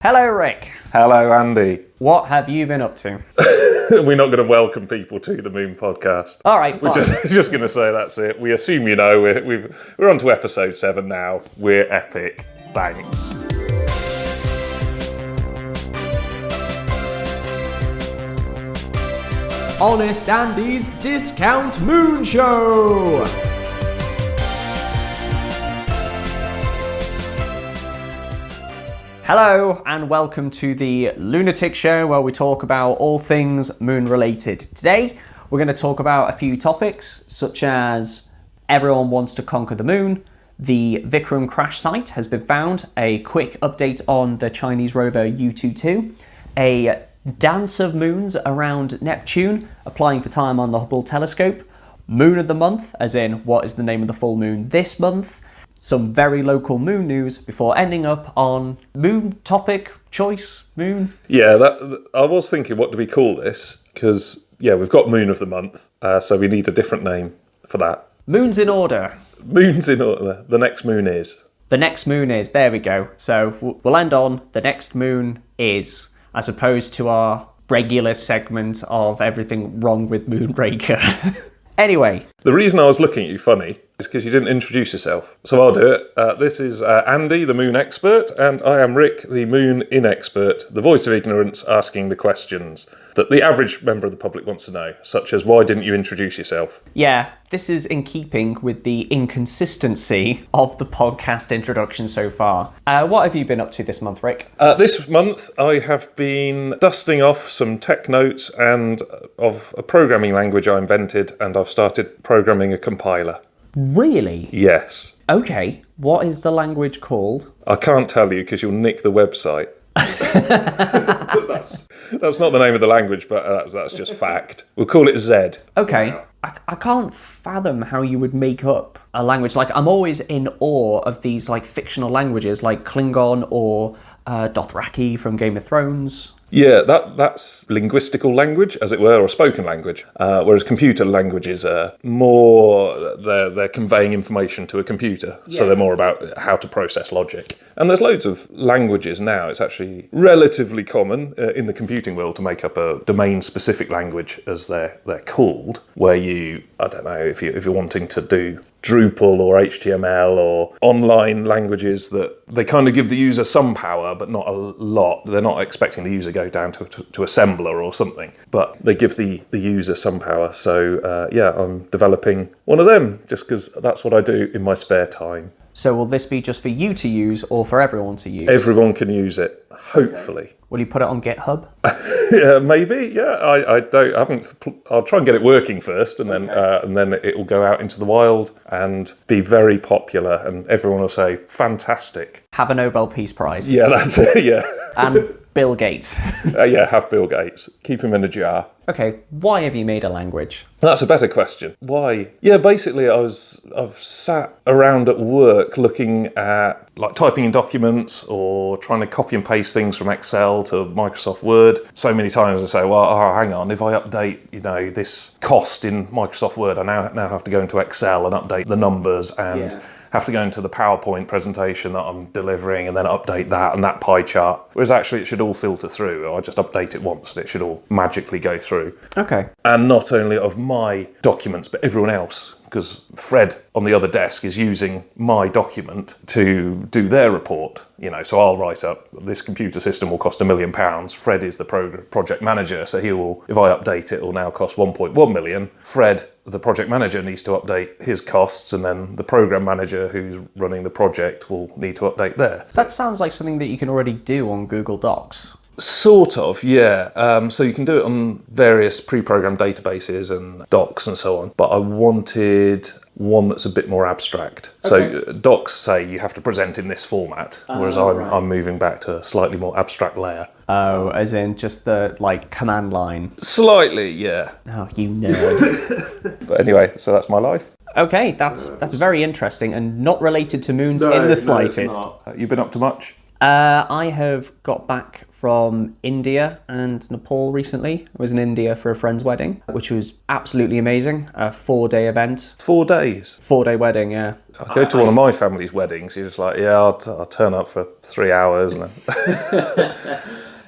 Hello, Rick. Hello, Andy. What have you been up to? We're not going to welcome people to the Moon podcast. All right, fine. We're just going to say that's it. We assume you know. We're on to episode 7 now. We're epic. Thanks. Honest Andy's Discount Moon Show. Hello and welcome to the Lunatic Show, where we talk about all things moon related. Today we're going to talk about a few topics such as everyone wants to conquer the moon, the Vikram crash site has been found, a quick update on the Chinese rover U2-2, a dance of moons around Neptune, applying for time on the Hubble telescope, moon of the month, as in what is the name of the full moon this month, some very local moon news before ending up on moon topic choice moon. Yeah, I was thinking, what do we call this? Because, we've got moon of the month, so we need a different name for that. Moons in order. Moon's in order. The next moon is. The next moon is. There we go. So we'll end on the next moon is, as opposed to our regular segment of everything wrong with Moonraker. Anyway. The reason I was looking at you funny is because you didn't introduce yourself. So I'll do it. This is Andy, the moon expert, and I am Rick, the moon inexpert, the voice of ignorance asking the questions that the average member of the public wants to know, such as, why didn't you introduce yourself? Yeah, this is in keeping with the inconsistency of the podcast introduction so far. What have you been up to this month, Rick? This month I have been dusting off some tech notes and of a programming language I invented, and I've started programming a compiler. Really? Yes. Okay, what is the language called? I can't tell you because you'll nick the website. That's not the name of the language, but that's just fact. We'll call it Z. Okay. I can't fathom how you would make up a language. Like, I'm always in awe of these like fictional languages like Klingon or Dothraki from Game of Thrones. Yeah, that's linguistical language, as it were, or spoken language. Whereas computer languages are more, they're conveying information to a computer. Yeah. So they're more about how to process logic. And there's loads of languages now. It's actually relatively common in the computing world to make up a domain-specific language, as they're called, where you, I don't know, if you're wanting to do Drupal or HTML or online languages, that they kind of give the user some power, but not a lot. They're not expecting the user to go down to assembler or something, but they give the user some power. So I'm developing one of them just because that's what I do in my spare time. So will this be just for you to use or for everyone to use? Everyone can use it, hopefully. Okay. Will you put it on GitHub? Yeah, maybe. Yeah, I haven't. I'll try and get it working first, and then it will go out into the wild and be very popular, and everyone will say, "Fantastic!" Have a Nobel Peace Prize. Yeah, that's it. Yeah. And Bill Gates. Have Bill Gates. Keep him in a jar. Okay, why have you made a language? That's a better question. Why? Yeah, basically I've sat around at work looking at, like, typing in documents or trying to copy and paste things from Excel to Microsoft Word. So many times I say, well, hang on, if I update, this cost in Microsoft Word, I now have to go into Excel and update the numbers and have to go into the PowerPoint presentation that I'm delivering and then update that and that pie chart. Whereas actually it should all filter through. I just update it once and it should all magically go through. Okay. And not only of my documents, but everyone else. Because Fred on the other desk is using my document to do their report. So I'll write up, this computer system will cost £1 million. Fred is the project manager, so he will, if I update it, will now cost 1.1 million. Fred, the project manager, needs to update his costs, and then the program manager who's running the project will need to update theirs. That sounds like something that you can already do on Google Docs. Sort of, yeah. So you can do it on various pre-programmed databases and docs and so on. But I wanted one that's a bit more abstract. Okay. So docs say you have to present in this format, whereas I'm moving back to a slightly more abstract layer. Oh, as in just the, command line? Slightly, yeah. Oh, you nerd. But anyway, so that's my life. Okay, that's very interesting and not related to moons in the slightest. You been up to much? I have got back from India and Nepal recently. I was in India for a friend's wedding, which was absolutely amazing. A 4-day event. 4 days? 4-day wedding, yeah. I go to one of my family's weddings. You're just like, yeah, I'll turn up for 3 hours. And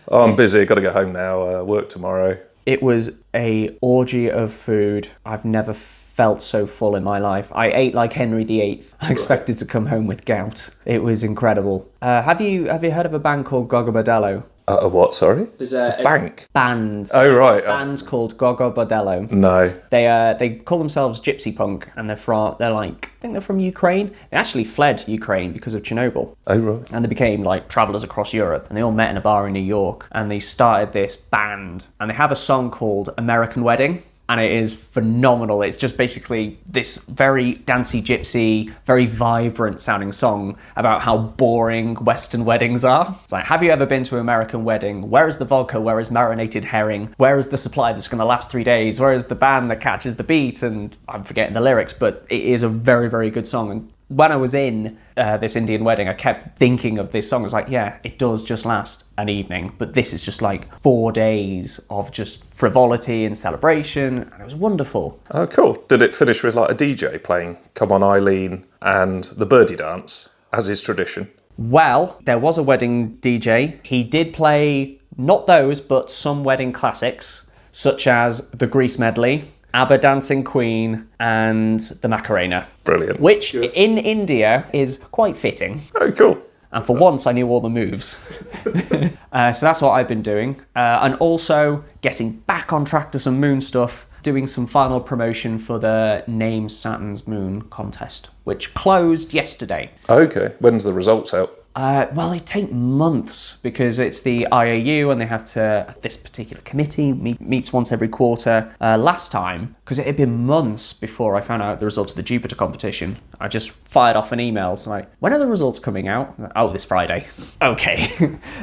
oh, I'm busy, got to go home now, work tomorrow. It was a orgy of food. I've never felt so full in my life. I ate like Henry VIII. I expected to come home with gout. It was incredible. Have you heard of a band called Gogo Bordello? A what, sorry? There's a bank? Band. Oh, right. A band called Gogo Bordello. No. They call themselves gypsy punk, and I think they're from Ukraine. They actually fled Ukraine because of Chernobyl. Oh, right. And they became like travelers across Europe, and they all met in a bar in New York, and they started this band, and they have a song called American Wedding. And it is phenomenal. It's just basically this very dancey gypsy, very vibrant sounding song about how boring Western weddings are. It's like, have you ever been to an American wedding? Where is the vodka? Where is marinated herring? Where is the supply that's going to last 3 days? Where is the band that catches the beat? And I'm forgetting the lyrics, but it is a very, very good song. And when I was in this Indian wedding, I kept thinking of this song. I was like, yeah, it does just last an evening, but this is just like 4 days of just frivolity and celebration, and it was wonderful. Oh, cool. Did it finish with like a DJ playing Come On Eileen and the Birdie Dance, as is tradition? Well, there was a wedding DJ. He did play not those, but some wedding classics, such as the Grease Medley, ABBA Dancing Queen, and the Macarena. Brilliant. Which in India is quite fitting. Oh, cool. And for once, I knew all the moves. So that's what I've been doing. And also getting back on track to some moon stuff, doing some final promotion for the Name Saturn's Moon contest, which closed yesterday. Okay. When's the results out? Well, they take months because it's the IAU and they have to, this particular committee meets once every quarter. Last time, because it had been months before I found out the results of the Jupiter competition, I just fired off an email. So like, when are the results coming out? Oh, this Friday. Okay.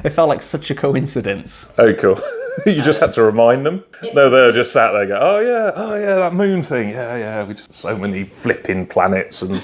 It felt like such a coincidence. Oh, cool. You just had to remind them? No, they were just sat there going, oh yeah, that moon thing. Yeah, we just so many flipping planets and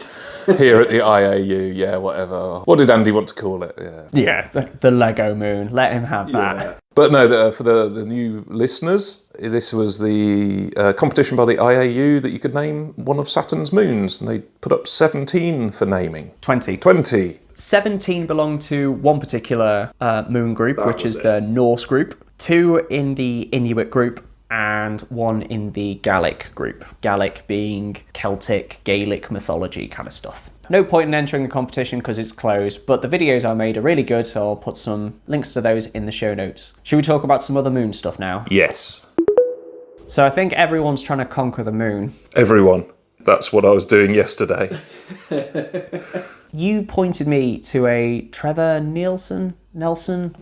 here at the IAU, yeah, whatever. What did Andy want to call it? Yeah, the Lego moon. Let him have that. Yeah. But no, for the new listeners, this was the competition by the IAU that you could name one of Saturn's moons, and they put up 17 for naming. 20. 17 belong to one particular moon group, which is the Norse group, 2 in the Inuit group, and 1 in the Gallic group. Gallic being Celtic, Gaelic mythology kind of stuff. No point in entering the competition because it's closed, but the videos I made are really good, so I'll put some links to those in the show notes. Should we talk about some other moon stuff now? Yes. So I think everyone's trying to conquer the moon. Everyone. That's what I was doing yesterday. You pointed me to a Trevor Nelson?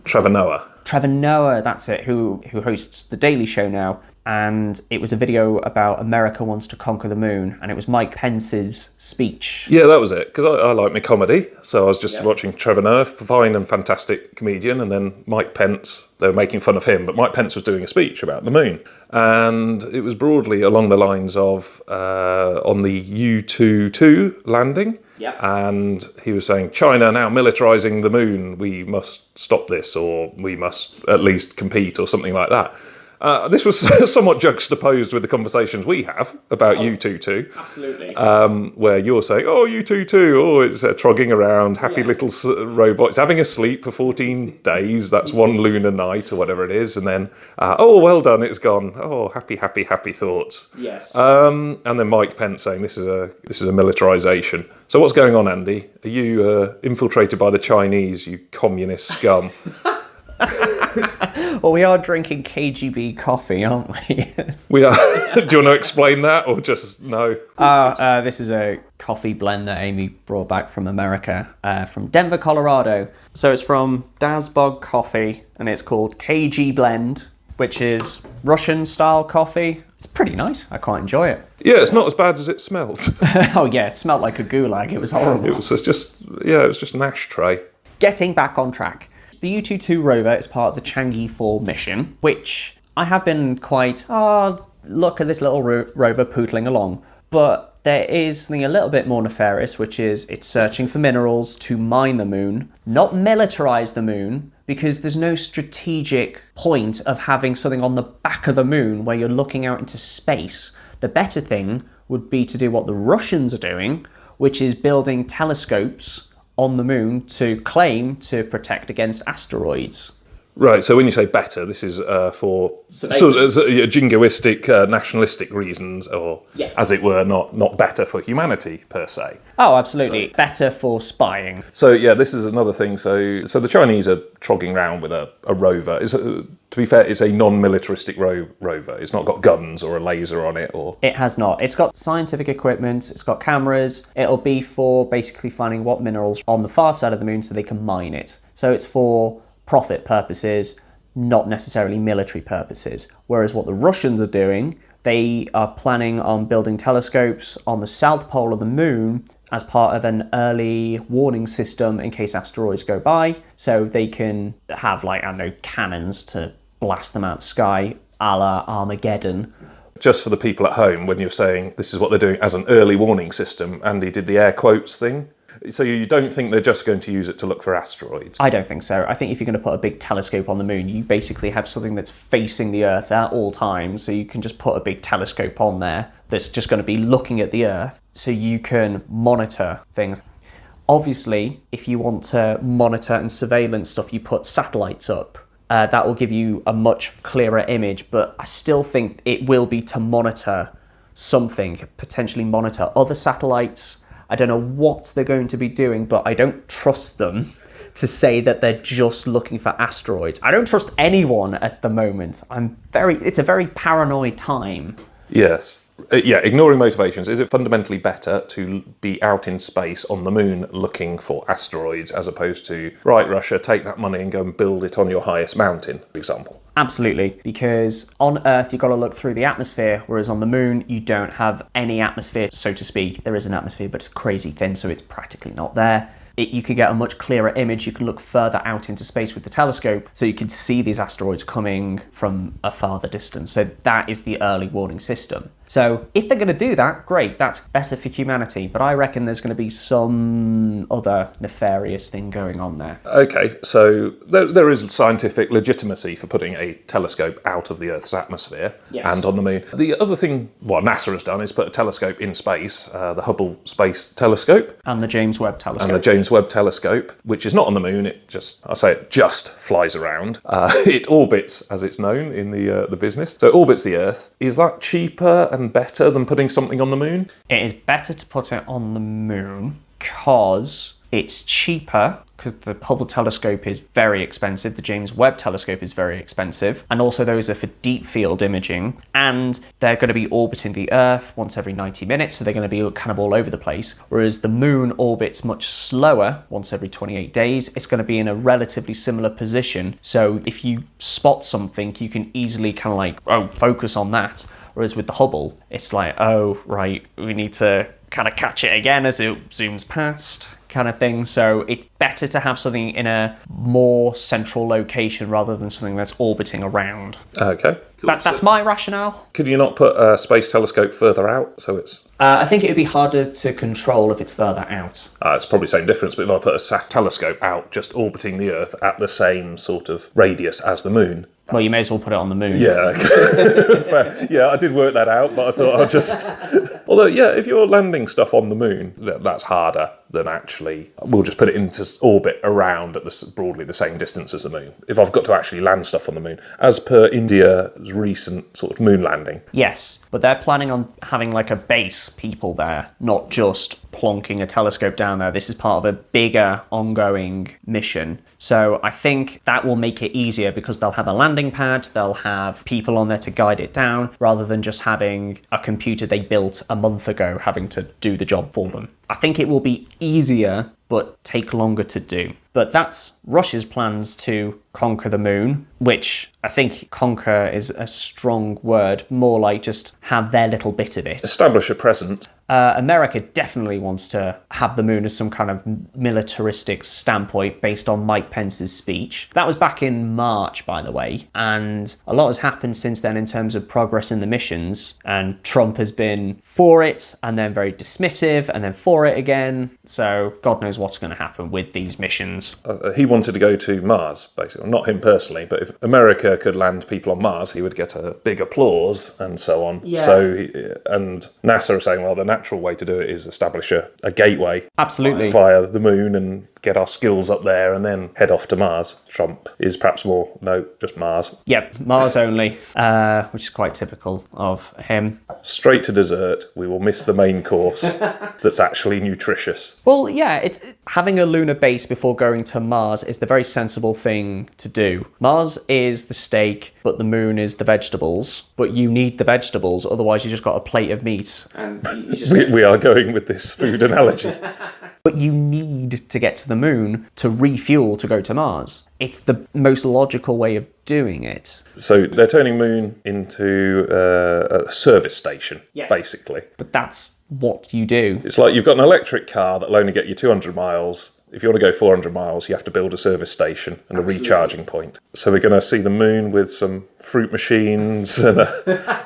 Trevor Noah. Trevor Noah, that's it, who hosts The Daily Show now. And it was a video about America wants to conquer the moon, and it was Mike Pence's speech. Yeah, that was it, because I like my comedy, so I was just watching Trevor Noah, fine and fantastic comedian, and then Mike Pence, they were making fun of him, but Mike Pence was doing a speech about the moon. And it was broadly along the lines of on the U-2 landing. Yep. And he was saying, China now militarising the moon, we must stop this, or we must at least compete, or something like that. This was somewhat juxtaposed with the conversations we have about U2. Absolutely. Where you're saying, oh, U2, oh, it's trogging around, happy little robot. It's having a sleep for 14 days. That's one lunar night or whatever it is. And then, oh, well done, it's gone. Oh, happy thoughts. Yes. And then Mike Pence saying this is a militarisation. So what's going on, Andy? Are you infiltrated by the Chinese, you communist scum? Well, we are drinking KGB coffee, aren't we? We are. Do you want to explain that, or just no? This is a coffee blend that Amy brought back from America, from Denver, Colorado. So it's from Dazbog Coffee, and it's called KG Blend, which is Russian-style coffee. It's pretty nice. I quite enjoy it. Yeah, it's not as bad as it smelled. Oh yeah, it smelled like a gulag. It was horrible. It was just an ashtray. Getting back on track. The U2 rover is part of the Changi 4 mission, which I have been quite, look at this little rover pootling along. But there is something a little bit more nefarious, which is it's searching for minerals to mine the moon, not militarize the moon, because there's no strategic point of having something on the back of the moon where you're looking out into space. The better thing would be to do what the Russians are doing, which is building telescopes on the moon to claim to protect against asteroids. Right, so when you say better, this is for sort of jingoistic, nationalistic reasons, or as it were, not better for humanity per se. Oh, absolutely. Better for spying. So yeah, this is another thing. So the Chinese are trogging around with a rover. To be fair, it's a non-militaristic rover. It's not got guns or a laser on it, or it has not. It's got scientific equipment. It's got cameras. It'll be for basically finding what minerals on the far side of the moon so they can mine it. So it's for profit purposes, not necessarily military purposes. Whereas what the Russians are doing, they are planning on building telescopes on the south pole of the moon as part of an early warning system in case asteroids go by, so they can have, like, I don't know, cannons to blast them out of the sky, a la Armageddon. Just for the people at home, when you're saying this is what they're doing as an early warning system, Andy did the air quotes thing. So you don't think they're just going to use it to look for asteroids? I don't think so. I think if you're going to put a big telescope on the moon, you basically have something that's facing the Earth at all times, so you can just put a big telescope on there that's just going to be looking at the Earth, so you can monitor things. Obviously, if you want to monitor and surveillance stuff, you put satellites up. That will give you a much clearer image, but I still think it will be to monitor something, potentially monitor other satellites. I don't know what they're going to be doing, but I don't trust them to say that they're just looking for asteroids. I don't trust anyone at the moment. It's a very paranoid time. Yes. Ignoring motivations, is it fundamentally better to be out in space on the moon looking for asteroids as opposed to, right, Russia, take that money and go and build it on your highest mountain, for example? Absolutely, because on Earth you've got to look through the atmosphere, whereas on the moon you don't have any atmosphere, so to speak. There is an atmosphere, but it's crazy thin, so it's practically not there. You can get a much clearer image. You can look further out into space with the telescope, so you can see these asteroids coming from a farther distance. So that is the early warning system. So if they're going to do that, great, that's better for humanity. But I reckon there's going to be some other nefarious thing going on there. Okay, so there is scientific legitimacy for putting a telescope out of the Earth's atmosphere and on the moon. The other thing, what NASA has done is put a telescope in space, the Hubble Space Telescope. And the James Webb Telescope. And the James Webb Telescope, which is not on the moon, it just flies around. It orbits, as it's known in the business. So it orbits the Earth. Is that cheaper and better than putting something on the moon? It is better to put it on the moon because it's cheaper, because the Hubble telescope is very expensive, the James Webb telescope is very expensive, and also those are for deep field imaging, and they're going to be orbiting the Earth once every 90 minutes, so they're going to be kind of all over the place, whereas the moon orbits much slower, once every 28 days. It's going to be in a relatively similar position, so if you spot something, you can easily kind of like, focus on that. Whereas with the Hubble, it's like, we need to kind of catch it again as it zooms past, kind of thing. So it's better to have something in a more central location rather than something that's orbiting around. Okay. Cool. That's my rationale. Could you not put a space telescope further out so it's... I think it would be harder to control if it's further out. It's probably the same difference, but if I put a telescope out just orbiting the Earth at the same sort of radius as the moon... Well, you may as well put it on the moon. Yeah, fair. Yeah, I did work that out, but I thought I'd just... Although, if you're landing stuff on the moon, that's harder than actually... We'll just put it into orbit around at broadly the same distance as the moon. If I've got to actually land stuff on the moon, as per India's recent sort of moon landing. Yes, but they're planning on having like a base people there, not just plonking a telescope down there. This is part of a bigger ongoing mission. So I think that will make it easier because they'll have a landing pad, they'll have people on there to guide it down, rather than just having a computer they built a month ago having to do the job for them. I think it will be easier, but take longer to do. But that's Russia's plans to conquer the moon, which I think conquer is a strong word, more like just have their little bit of it. Establish a presence. America definitely wants to have the moon as some kind of militaristic standpoint based on Mike Pence's speech. That was back in March, by the way, and a lot has happened since then in terms of progress in the missions, and Trump has been for it, and then very dismissive, and then for it again, so God knows what's going to happen with these missions. He wanted to go to Mars, basically. Not him personally, but if America could land people on Mars, he would get a big applause and so on. Yeah. And NASA are saying, well, the natural way to do it is establish a gateway. Absolutely. Via the moon and get our skills up there and then head off to Mars. Trump is perhaps more, no, just Mars. Yep, Mars only, which is quite typical of him. Straight to dessert. We will miss the main course that's actually nutritious. Well, yeah, having a lunar base before going to Mars is the very sensible thing to do. Mars is the steak, but the moon is the vegetables. But you need the vegetables, otherwise you just got a plate of meat. And we are going with this food analogy. But you need to get to the moon to refuel to go to Mars. It's the most logical way of doing it. So they're turning moon into a service station, basically. But that's what you do. It's like you've got an electric car that'll only get you 200 miles. If you want to go 400 miles, you have to build a service station and a recharging point. So we're going to see the moon with some fruit machines and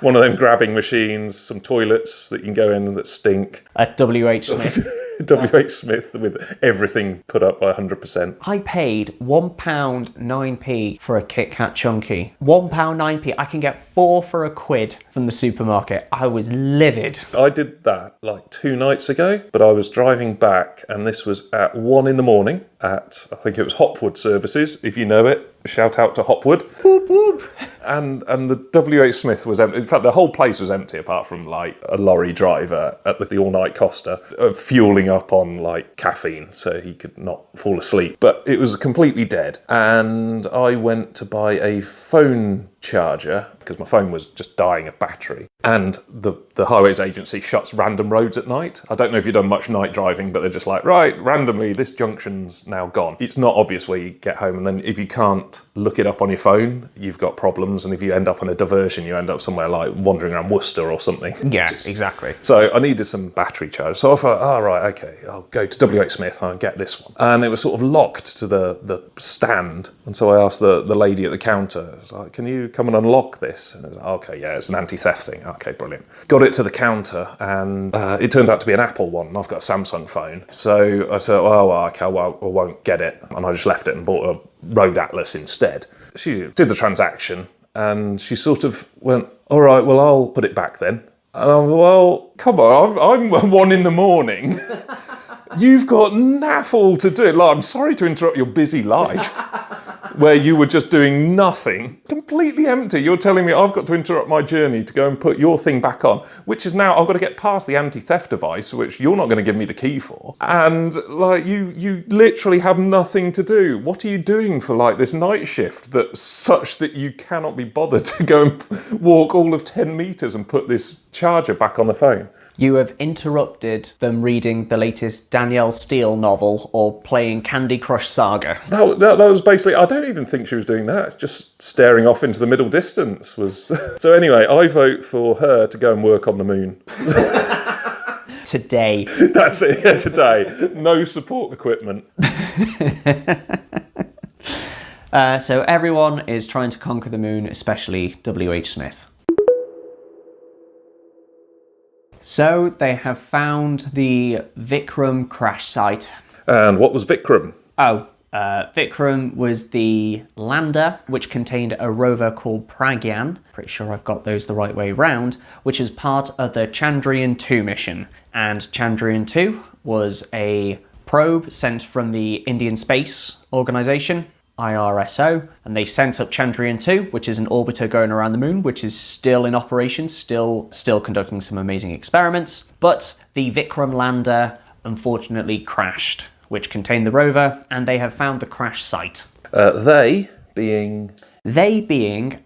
one of them grabbing machines, some toilets that you can go in that stink. At W.H. Smith. W.H. Smith with everything put up by 100%. I paid £1.09 for a Kit Kat Chunky. £1.09. I can get 4 for £1 from the supermarket. I was livid. I did that like 2 nights ago, but I was driving back and this was at 1 in the morning at, I think it was Hopwood Services, if you know it. Shout out to Hopwood. Whoop, whoop. And the W.H. Smith was empty. In fact, the whole place was empty apart from like a lorry driver at the all-night Costa fueling up on like caffeine so he could not fall asleep. But it was completely dead. And I went to buy a phone charger because my phone was just dying of battery. And the Highways Agency shuts random roads at night. I don't know if you've done much night driving, but they're just like, right, randomly, this junction's now gone. It's not obvious where you get home. And then if you can't look it up on your phone, you've got problems. And if you end up on a diversion, you end up somewhere like wandering around Worcester or something. Yeah, exactly. So I needed some battery charge. So I thought, oh, right, okay, I'll go to W.H. Smith and I'll get this one. And it was sort of locked to the stand. And so I asked the lady at the counter, I was like, can you come and unlock this? And it was like, okay, yeah, it's an anti-theft thing. Okay, brilliant. Got it to the counter and it turned out to be an Apple one. And I've got a Samsung phone. So I said, oh, okay, well, I won't get it. And I just left it and bought a Road Atlas instead. She did the transaction and she sort of went, all right, well, I'll put it back then. And I was, well, come on, I'm 1 in the morning. You've got naff all to do. Like, I'm sorry to interrupt your busy life where you were just doing nothing. Completely empty. You're telling me I've got to interrupt my journey to go and put your thing back on, which is now I've got to get past the anti-theft device, which you're not going to give me the key for. And like you literally have nothing to do. What are you doing for like this night shift that's such that you cannot be bothered to go and walk all of 10 meters and put this charger back on the phone? You have interrupted them reading the latest Danielle Steele novel or playing Candy Crush Saga. That was basically, I don't even think she was doing that. Just staring off into the middle distance was... So anyway, I vote for her to go and work on the moon. Today. That's it, yeah, today. No support equipment. So everyone is trying to conquer the moon, especially W.H. Smith. So they have found the Vikram crash site. And what was Vikram? Vikram was the lander which contained a rover called Pragyan. Pretty sure I've got those the right way round, which is part of the Chandrayaan-2 mission. And Chandrayaan-2 was a probe sent from the Indian Space Organisation, IRSO, and they sent up Chandrayaan-2, which is an orbiter going around the moon, which is still in operation, still conducting some amazing experiments. But the Vikram lander unfortunately crashed, which contained the rover, and they have found the crash site. They being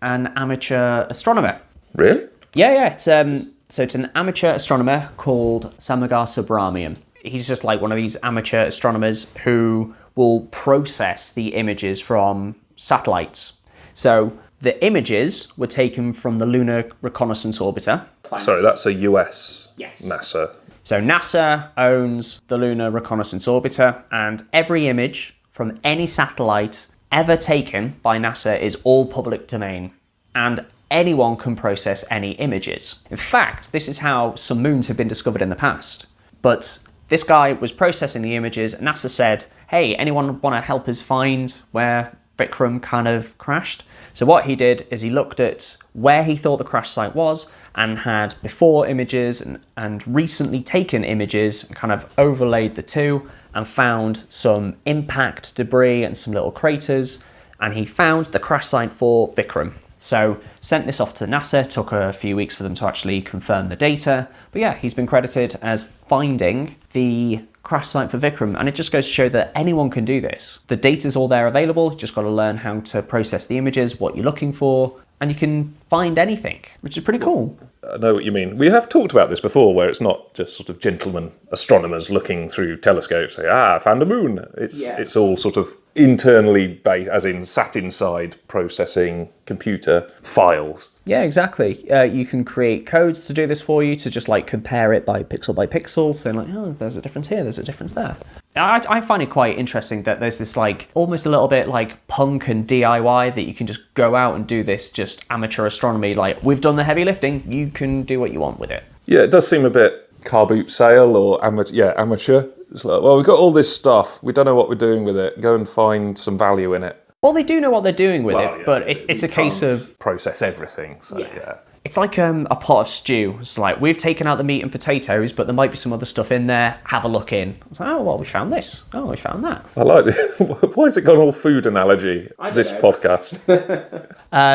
an amateur astronomer. Really? Yeah. It's an amateur astronomer called Samagar Subramanian. He's just like one of these amateur astronomers who will process the images from satellites. So the images were taken from the Lunar Reconnaissance Orbiter. Sorry, that's a US Yes. NASA. So NASA owns the Lunar Reconnaissance Orbiter, and every image from any satellite ever taken by NASA is all public domain, and anyone can process any images. In fact, this is how some moons have been discovered in the past. But this guy was processing the images. NASA said, hey, anyone want to help us find where Vikram kind of crashed? So what he did is he looked at where he thought the crash site was and had before images and recently taken images and kind of overlaid the two and found some impact debris and some little craters. And he found the crash site for Vikram. So sent this off to NASA, took a few weeks for them to actually confirm the data. But yeah, he's been credited as finding the crash site for Vikram, and it just goes to show that anyone can do this. The data's all there available, you just got to learn how to process the images, what you're looking for, and you can find anything, which is pretty cool. I know what you mean. We have talked about this before, where it's not just sort of gentlemen astronomers looking through telescopes, say, I found a moon. It's all sort of internally based, as in sat inside processing computer files. Yeah, exactly. You can create codes to do this for you, to just like compare it by pixel, saying like, oh, there's a difference here, there's a difference there. I find it quite interesting that there's this like almost a little bit like punk and DIY that you can just go out and do this just amateur astronomy. Like, we've done the heavy lifting, you can do what you want with it. Yeah, it does seem a bit car boot sale or amateur. It's like, well, we've got all this stuff, we don't know what we're doing with it, go and find some value in it. Well, they do know what they're doing with it, but it's a case of process everything. So yeah. It's like a pot of stew. It's like, we've taken out the meat and potatoes, but there might be some other stuff in there. Have a look in. It's like, oh, well, we found this. Oh, we found that. I like this. Why has it gone all food analogy, this podcast?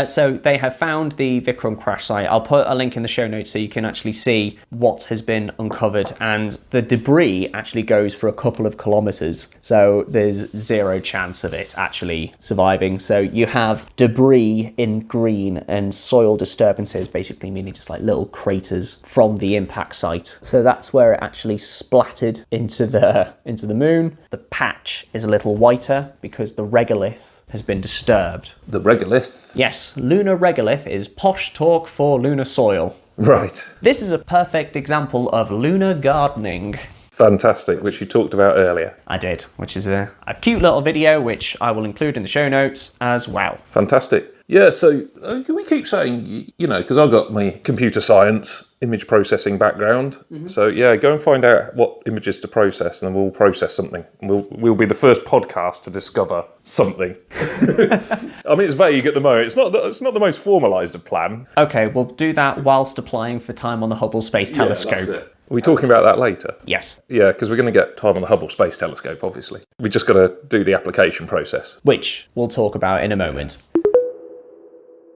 So they have found the Vikram crash site. I'll put a link in the show notes so you can actually see what has been uncovered. And the debris actually goes for a couple of kilometres. So there's zero chance of it actually surviving. So you have debris in green and soil disturbances, basically meaning just like little craters from the impact site. So that's where it actually splattered into the moon. The patch is a little whiter because the regolith has been disturbed. The regolith? Yes, lunar regolith is posh talk for lunar soil. Right. This is a perfect example of lunar gardening. Fantastic, which you talked about earlier. I did, which is a cute little video, which I will include in the show notes as well. Fantastic. Yeah, so we keep saying, because I've got my computer science, image processing background. Mm-hmm. So yeah, go and find out what images to process, and then we'll process something. We'll be the first podcast to discover something. I mean, it's vague at the moment. It's not the most formalised of plan. Okay, we'll do that whilst applying for time on the Hubble Space Telescope. That's it. Are we talking about that later? Yes. Yeah, because we're going to get time on the Hubble Space Telescope, obviously. We just got to do the application process. Which we'll talk about in a moment.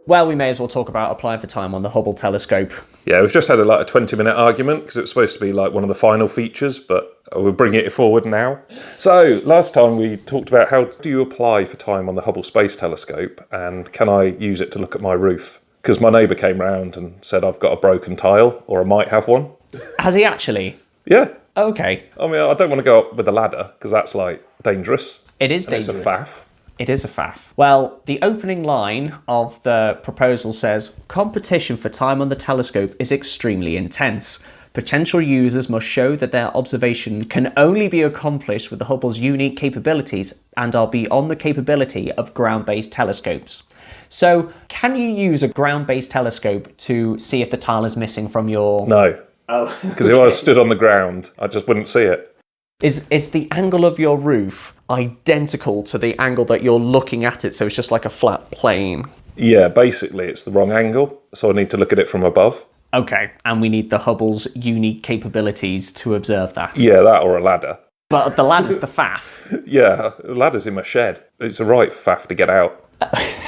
Well, we may as well talk about applying for time on the Hubble telescope. Yeah, we've just had a 20-minute argument because it's supposed to be like one of the final features, but we'll bring it forward now. So, last time we talked about how do you apply for time on the Hubble Space Telescope, and can I use it to look at my roof? Because my neighbour came round and said I've got a broken tile, or I might have one. Has he actually? Yeah. Okay. I mean, I don't want to go up with a ladder because that's dangerous. It is dangerous. It's a faff. It is a faff. Well, the opening line of the proposal says, competition for time on the telescope is extremely intense. Potential users must show that their observation can only be accomplished with the Hubble's unique capabilities and are beyond the capability of ground-based telescopes. So, can you use a ground-based telescope to see if the tile is missing from your... No. Oh. Because if I was stood on the ground, I just wouldn't see it. Is the angle of your roof identical to the angle that you're looking at it, so it's just like a flat plane? Yeah, basically it's the wrong angle, so I need to look at it from above. Okay, and we need the Hubble's unique capabilities to observe that. Yeah, that or a ladder. But the ladder's the faff. Yeah, the ladder's in my shed. It's a right faff to get out.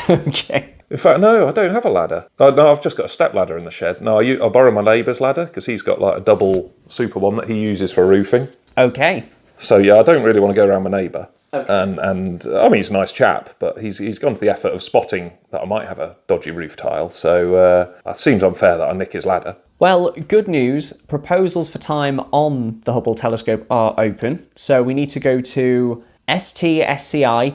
Okay. In fact, no, I don't have a ladder. No, I've just got a step ladder in the shed. No, I borrow my neighbour's ladder because he's got like a double super one that he uses for roofing. Okay. So yeah, I don't really want to go around my neighbour. Okay. And I mean, he's a nice chap, but he's gone to the effort of spotting that I might have a dodgy roof tile. So it seems unfair that I nick his ladder. Well, good news. Proposals for time on the Hubble telescope are open. So we need to go to stsci.edu,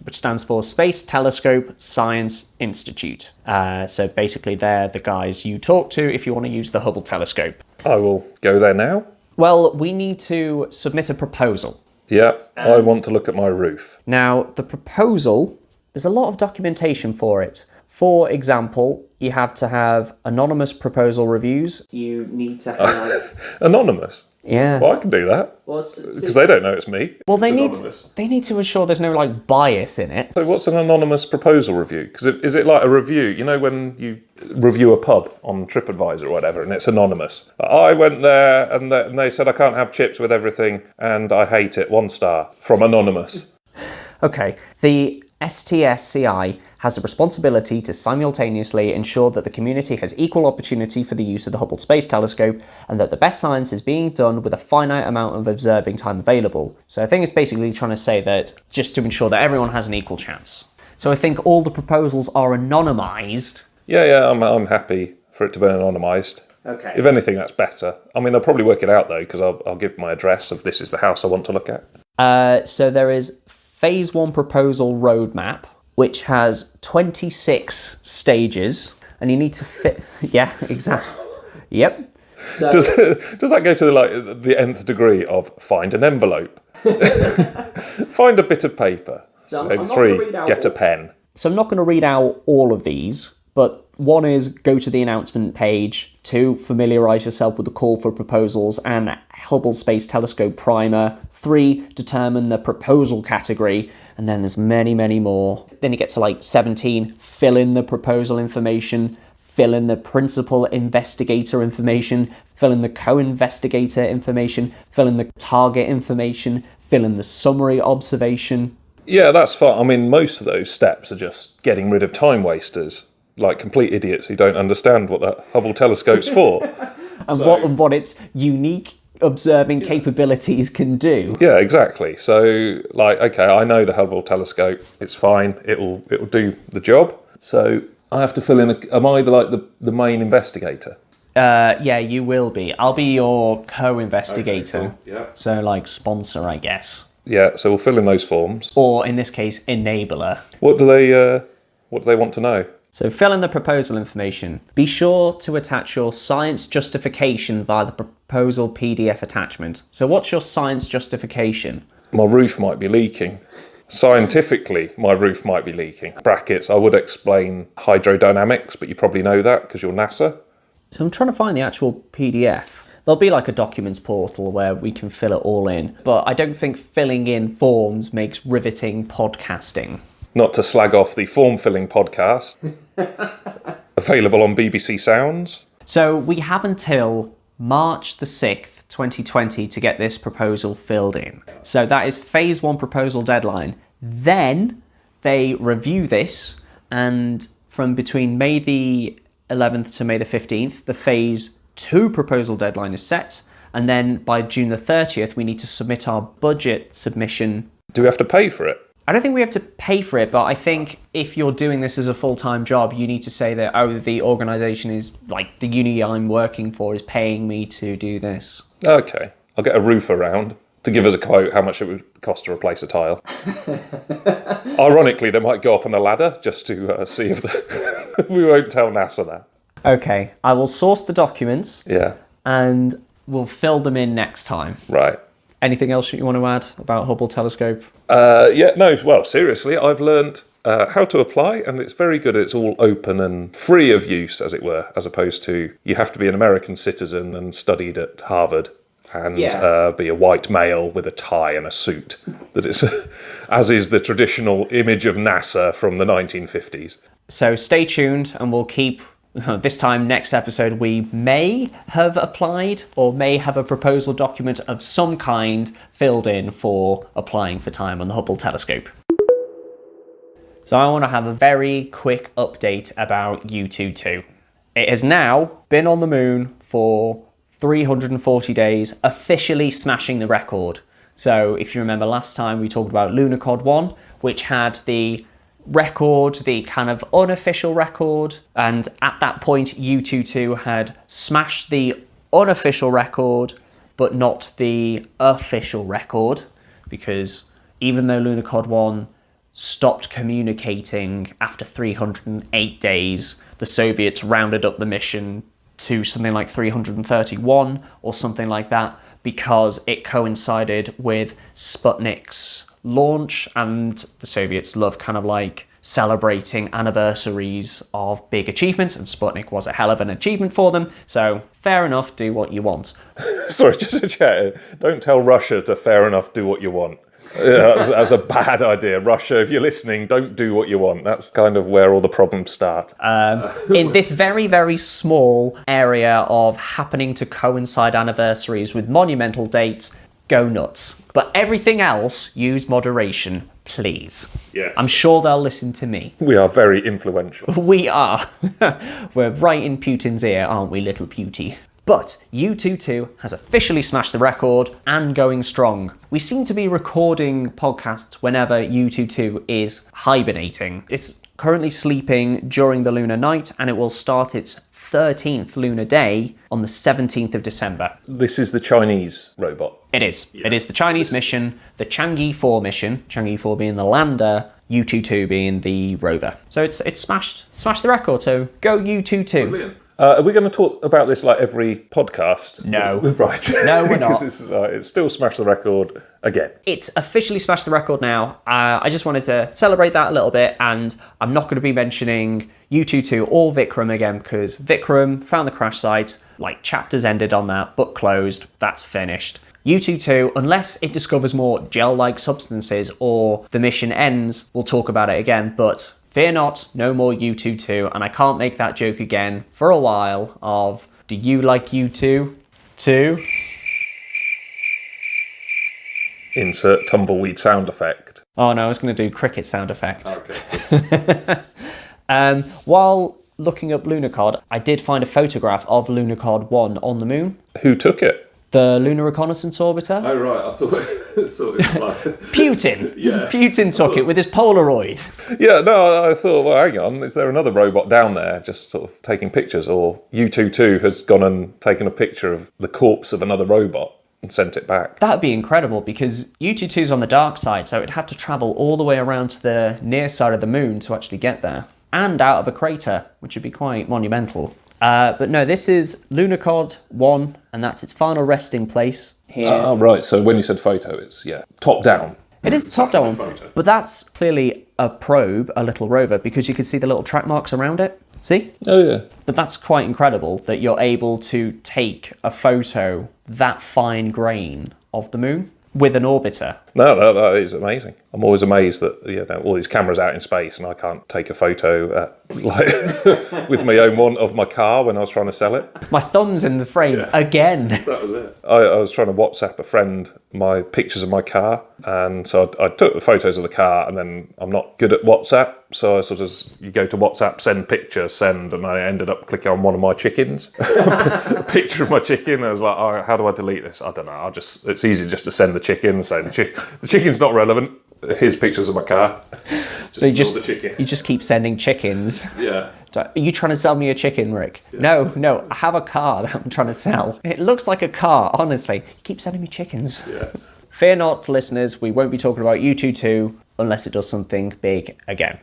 which stands for Space Telescope Science Institute. So basically they're the guys you talk to if you want to use the Hubble telescope. I will go there now. Well, we need to submit a proposal. Yeah, I want to look at my roof. Now, the proposal, there's a lot of documentation for it. For example, you have to have anonymous proposal reviews. You need to have... Anonymous? Yeah. Well, I can do that. Because they don't know it's me. Well, they need to ensure there's no bias in it. So what's an anonymous proposal review? Because is it like a review? You know when you review a pub on TripAdvisor or whatever, and it's anonymous. I went there and they said I can't have chips with everything, and I hate it. 1 star from anonymous. Okay. The STSCI has a responsibility to simultaneously ensure that the community has equal opportunity for the use of the Hubble Space Telescope and that the best science is being done with a finite amount of observing time available. So I think it's basically trying to say that just to ensure that everyone has an equal chance. So I think all the proposals are anonymised. Yeah, I'm happy for it to be anonymised. Okay. If anything, that's better. I mean, they'll probably work it out though, because I'll give my address of this is the house I want to look at. So there is Phase 1 proposal roadmap, which has 26 stages, and you need to fit... Yeah, exactly. Yep. So... Does that go to the nth degree of find an envelope? Find a bit of paper. So 3, get a pen. So I'm not going to read out all of these, but 1 is go to the announcement page. 2, familiarise yourself with the call for proposals and Hubble Space Telescope primer. 3, determine the proposal category. And then there's many, many more. Then you get to 17, fill in the proposal information, fill in the principal investigator information, fill in the co-investigator information, fill in the target information, fill in the summary observation. Yeah, that's fine. I mean, most of those steps are just getting rid of time wasters. Like complete idiots who don't understand what that Hubble telescope's for. And what its unique observing capabilities can do. Yeah, exactly. So, okay, I know the Hubble telescope. It's fine. It'll do the job. So I have to fill in. Am I the main investigator? Yeah, you will be. I'll be your co-investigator. Okay, cool. Yeah. So sponsor, I guess. Yeah. So we'll fill in those forms. Or in this case, enabler. What do they want to know? So fill in the proposal information. Be sure to attach your science justification via the proposal PDF attachment. So what's your science justification? My roof might be leaking. Scientifically, my roof might be leaking. Brackets, I would explain hydrodynamics, but you probably know that because you're NASA. So I'm trying to find the actual PDF. There'll be a documents portal where we can fill it all in. But I don't think filling in forms makes riveting podcasting. Not to slag off the form-filling podcast, available on BBC Sounds. So we have until March the 6th, 2020 to get this proposal filled in. So that is Phase 1 proposal deadline. Then they review this, and from between May the 11th to May the 15th, the Phase 2 proposal deadline is set. And then by June the 30th, we need to submit our budget submission. Do we have to pay for it? I don't think we have to pay for it, but I think if you're doing this as a full-time job, you need to say that, the organisation is, the uni I'm working for is paying me to do this. Okay. I'll get a roofer around to give us a quote how much it would cost to replace a tile. Ironically, they might go up on a ladder just to see if we won't tell NASA that. Okay. I will source the documents. Yeah. And we'll fill them in next time. Right. Anything else you want to add about Hubble telescope? Seriously, I've learned how to apply, and it's very good. It's all open and free of use, as it were, as opposed to you have to be an American citizen and studied at Harvard and be a white male with a tie and a suit. That is, as is the traditional image of NASA from the 1950s. So stay tuned, and we'll keep... This time, next episode, we may have applied or may have a proposal document of some kind filled in for applying for time on the Hubble telescope. So I want to have a very quick update about U2-2. It has now been on the moon for 340 days, officially smashing the record. So if you remember last time, we talked about Lunartic 1, which had the record, the kind of unofficial record, and at that point U2-2 had smashed the unofficial record but not the official record, because even though Lunar 1 stopped communicating after 308 days, the Soviets rounded up the mission to something like 331 or something like that, because it coincided with Sputnik's launch, and the Soviets love kind of like celebrating anniversaries of big achievements, and Sputnik was a hell of an achievement for them, so fair enough, do what you want. Sorry, just a chat. Don't tell Russia to fair enough, do what you want. Yeah, that's a bad idea. Russia, if you're listening, don't do what you want. That's kind of where all the problems start. In this very, very small area of happening to coincide anniversaries with monumental dates, go nuts. But everything else, use moderation, please. Yes. I'm sure they'll listen to me. We are very influential. We are. We're right in Putin's ear, aren't we, little Puty? But U2 has officially smashed the record and going strong. We seem to be recording podcasts whenever U2 is hibernating. It's currently sleeping during the lunar night, and it will start its 13th lunar day on the 17th of December. This is the Chinese robot. It is. Yeah. It is the Chinese mission, the Chang'e 4 mission, Chang'e 4 being the lander, U2 being the rover. So it's smashed the record, so go U2. Brilliant. Are we going to talk about this like every podcast? No. Right. No, we're not. Because it's still smashed the record again. It's officially smashed the record now. I just wanted to celebrate that a little bit, and I'm not going to be mentioning U2 or Vikram again, because Vikram found the crash site, like chapters ended on that, book closed, that's finished. U2, unless it discovers more gel-like substances or the mission ends, we'll talk about it again, but fear not, no more U2, and I can't make that joke again for a while of, do you like U2 too? Insert tumbleweed sound effect. Oh no, I was going to do cricket sound effect. Okay. While looking up Lunarcod, I did find a photograph of Lunarcod 1 on the moon. Who took it? The Lunar Reconnaissance Orbiter. Oh, right. I thought it was like... Putin. Yeah. Putin took it with his Polaroid. Yeah, no, I thought, well, hang on, is there another robot down there just sort of taking pictures? Or U2 has gone and taken a picture of the corpse of another robot and sent it back. That would be incredible, because U2 is on the dark side, so it'd have to travel all the way around to the near side of the moon to actually get there. And out of a crater, which would be quite monumental. But no, this is Lunarcod 1, and that's its final resting place here. Oh, right. So when you said photo, it's, top down. It is top down, but that's clearly a probe, a little rover, because you can see the little track marks around it. See? Oh, yeah. But that's quite incredible that you're able to take a photo that fine grain of the moon with an orbiter. No, that is amazing. I'm always amazed that all these cameras out in space and I can't take a photo with my own one of my car when I was trying to sell it. My thumb's in the frame again. That was it. I was trying to WhatsApp a friend my pictures of my car, and so I took the photos of the car, and then I'm not good at WhatsApp, so I sort of, you go to WhatsApp, send picture, send, and I ended up clicking on one of my chickens, a picture of my chicken. I was like, oh, how do I delete this? I don't know. It's easy just to send the chicken and say the chicken's not relevant. Here's pictures of my car. So you just keep sending chickens. Yeah. So, are you trying to sell me a chicken, Rick? Yeah. No, I have a car that I'm trying to sell. It looks like a car, honestly. You keep sending me chickens. Yeah. Fear not, listeners, we won't be talking about U2 unless it does something big again.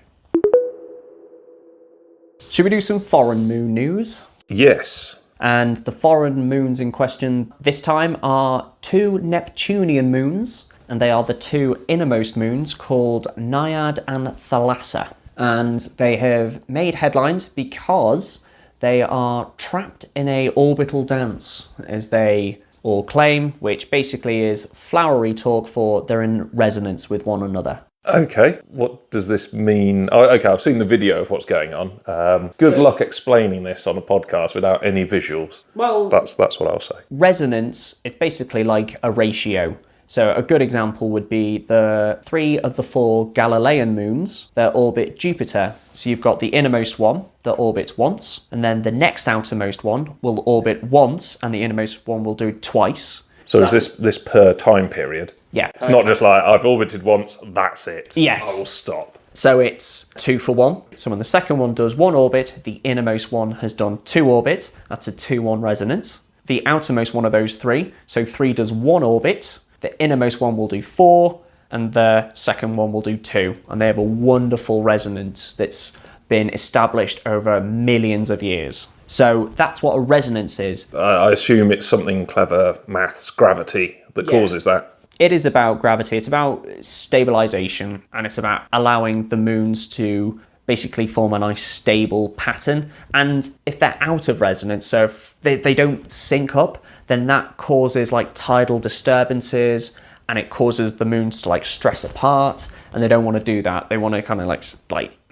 Should we do some foreign moon news? Yes. And the foreign moons in question this time are 2 Neptunian moons, and they are the 2 innermost moons called Naiad and Thalassa. And they have made headlines because they are trapped in a orbital dance, as they all claim, which basically is flowery talk for they're in resonance with one another. Okay, what does this mean? Oh, okay, I've seen the video of what's going on. Good luck explaining this on a podcast without any visuals. Well, that's what I'll say. Resonance, it's basically like a ratio. So a good example would be the 3 of the 4 Galilean moons that orbit Jupiter. So you've got the innermost one that orbits once, and then the next outermost one will orbit once, and the innermost one will do twice. So is this per time period? Yeah. It's not just like, I've orbited once, that's it. Yes. I will stop. So it's 2 for 1. So when the second one does 1 orbit, the innermost one has done 2 orbit. That's a 2-1 resonance. The outermost one of those 3, so 3 does 1 orbit. The innermost one will do 4, and the second one will do 2. And they have a wonderful resonance that's been established over millions of years. So that's what a resonance is. I assume it's something clever, maths, gravity, that causes that. It is about gravity, it's about stabilization, and it's about allowing the moons to basically form a nice stable pattern. And if they're out of resonance, so if they don't sync up, then that causes like tidal disturbances, and it causes the moons to like stress apart, and they don't want to do that. They want to kind of like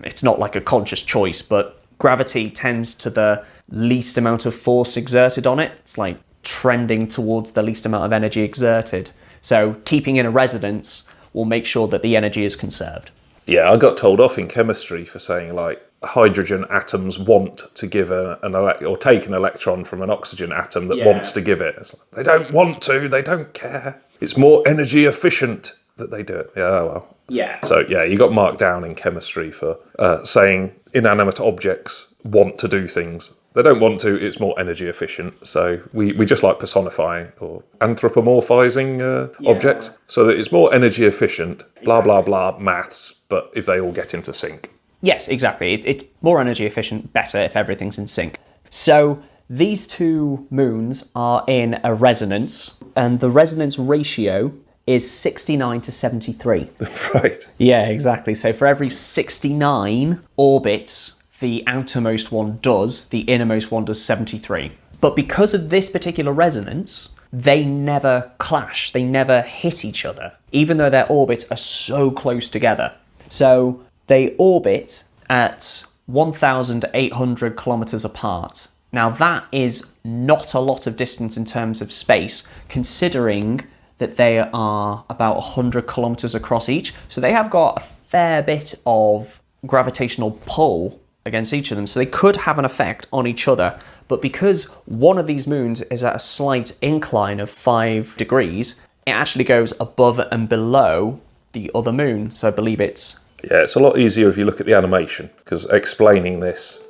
it's not like a conscious choice, but gravity tends to the least amount of force exerted on it. It's like trending towards the least amount of energy exerted. So keeping in a resonance will make sure that the energy is conserved. Yeah, I got told off in chemistry for saying like hydrogen atoms want to give or take an electron from an oxygen atom that wants to give it. It's like, they don't want to, they don't care. It's more energy efficient that they do it. Yeah, well. Yeah. So yeah, you got marked down in chemistry for saying inanimate objects want to do things. They don't want to, it's more energy efficient. So we just like personifying or anthropomorphizing objects so that it's more energy efficient, blah, blah, blah, maths, but if they all get into sync. Yes, exactly. It's more energy efficient, better if everything's in sync. So these 2 moons are in a resonance, and the resonance ratio is 69 to 73. Right. Yeah, exactly. So for every 69 orbits the outermost one does, the innermost one does 73. But because of this particular resonance, they never clash, they never hit each other, even though their orbits are so close together. So they orbit at 1,800 kilometers apart. Now that is not a lot of distance in terms of space, considering that they are about 100 kilometers across each. So they have got a fair bit of gravitational pull against each of them. So they could have an effect on each other. But because one of these moons is at a slight incline of 5 degrees, it actually goes above and below the other moon. So I believe it's... Yeah, it's a lot easier if you look at the animation, because explaining this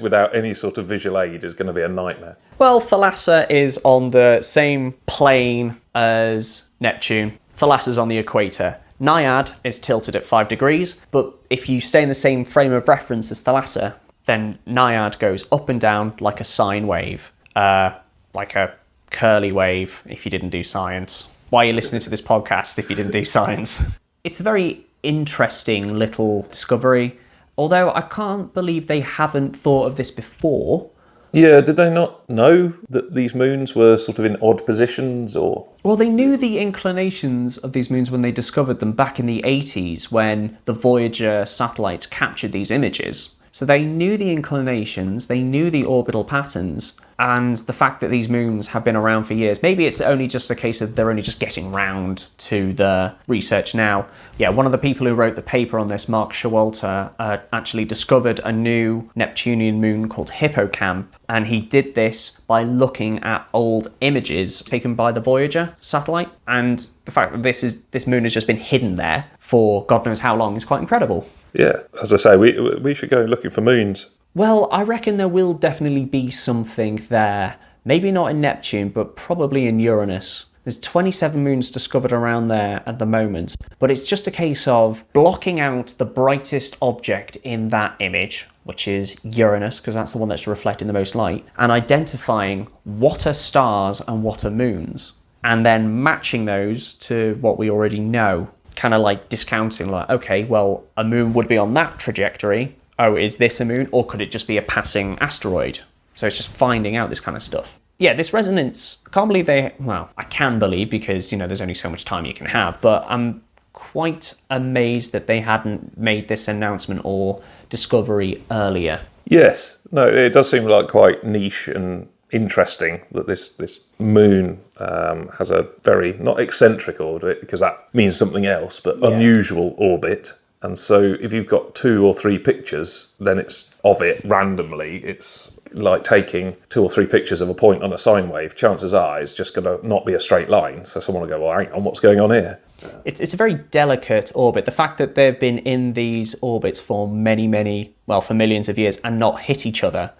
without any sort of visual aid is going to be a nightmare. Well, Thalassa is on the same plane as Neptune. Thalassa's on the equator. Naiad is tilted at 5 degrees, but if you stay in the same frame of reference as Thalassa, then Naiad goes up and down like a sine wave, like a curly wave if you didn't do science. Why are you listening to this podcast if you didn't do science? It's a very interesting little discovery, although I can't believe they haven't thought of this before. Yeah, did they not know that these moons were sort of in odd positions, or...? Well, they knew the inclinations of these moons when they discovered them back in the 80s when the Voyager satellites captured these images. So they knew the inclinations, they knew the orbital patterns, and the fact that these moons have been around for years. Maybe it's only just a case of they're only just getting round to the research now. Yeah, one of the people who wrote the paper on this, Mark Showalter, actually discovered a new Neptunian moon called Hippocamp, and he did this by looking at old images taken by the Voyager satellite, and the fact that this moon has just been hidden there for God knows how long is quite incredible. Yeah, as I say, we should go looking for moons. Well, I reckon there will definitely be something there. Maybe not in Neptune, but probably in Uranus. There's 27 moons discovered around there at the moment, but it's just a case of blocking out the brightest object in that image, which is Uranus, because that's the one that's reflecting the most light, and identifying what are stars and what are moons, and then matching those to what we already know. Kind of like discounting, like, okay, well, a moon would be on that trajectory. Oh, is this a moon? Or could it just be a passing asteroid? So it's just finding out this kind of stuff. Yeah, this resonance, I can't believe I can believe because, there's only so much time you can have, but I'm quite amazed that they hadn't made this announcement or discovery earlier. Yes, no, it does seem like quite niche and interesting that this moon has a very, not eccentric orbit, because that means something else, but unusual orbit. And so if you've got 2 or 3 pictures, then it's of it randomly. It's like taking 2 or 3 pictures of a point on a sine wave. Chances are it's just going to not be a straight line. So someone will go, well, hang on, what's going on here? It's a very delicate orbit. The fact that they've been in these orbits for for millions of years and not hit each other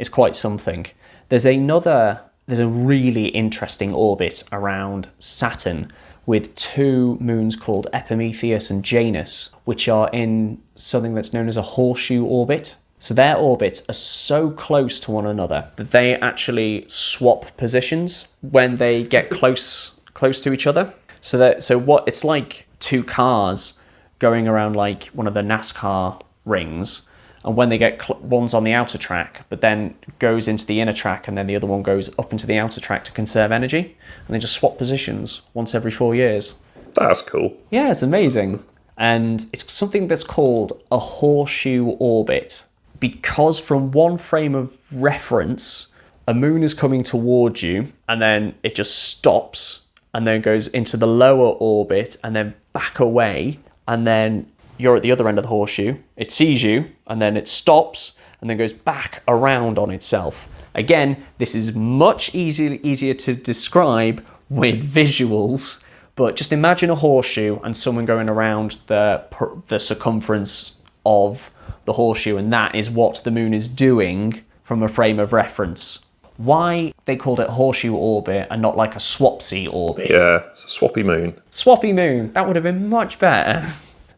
is quite something. There's a really interesting orbit around Saturn, with 2 moons called Epimetheus and Janus, which are in something that's known as a horseshoe orbit. So their orbits are so close to one another that they actually swap positions when they get close to each other. So what it's like 2 cars going around like one of the NASCAR rings, and when they get one's on the outer track, but then goes into the inner track, and then the other one goes up into the outer track to conserve energy, and they just swap positions once every 4 years. That's cool. Yeah, it's amazing. And it's something that's called a horseshoe orbit, because from one frame of reference, a moon is coming towards you, and then it just stops, and then goes into the lower orbit, and then back away, and then you're at the other end of the horseshoe, it sees you, and then it stops, and then goes back around on itself. Again, this is much easier to describe with visuals, but just imagine a horseshoe and someone going around the circumference of the horseshoe, and that is what the moon is doing from a frame of reference. Why they called it horseshoe orbit and not like a swapsy orbit? Yeah, it's a swappy moon. Swappy moon, that would have been much better.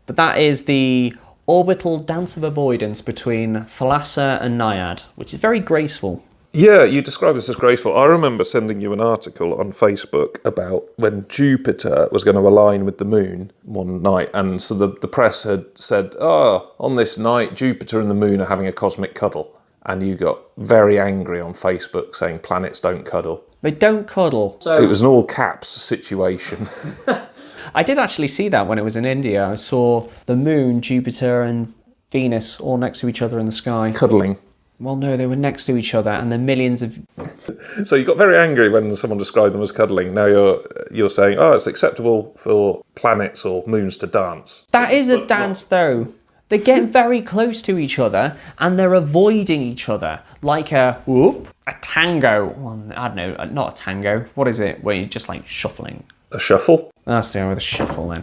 But that is the orbital dance of avoidance between Thalassa and Naiad, which is very graceful. Yeah, you describe this as graceful. I remember sending you an article on Facebook about when Jupiter was going to align with the moon one night, and so the press had said, on this night, Jupiter and the moon are having a cosmic cuddle. And you got very angry on Facebook saying planets don't cuddle. They don't cuddle. So it was an all caps situation. I did actually see that when it was in India. I saw the moon, Jupiter and Venus all next to each other in the sky. Cuddling. Well, no, they were next to each other, and then millions of... So you got very angry when someone described them as cuddling. Now you're saying, it's acceptable for planets or moons to dance. That is a dance, though. They get very close to each other, and they're avoiding each other, like a tango. Well, I don't know, not a tango. What is it? Where you're just like shuffling. A shuffle? That's the one with a shuffle then.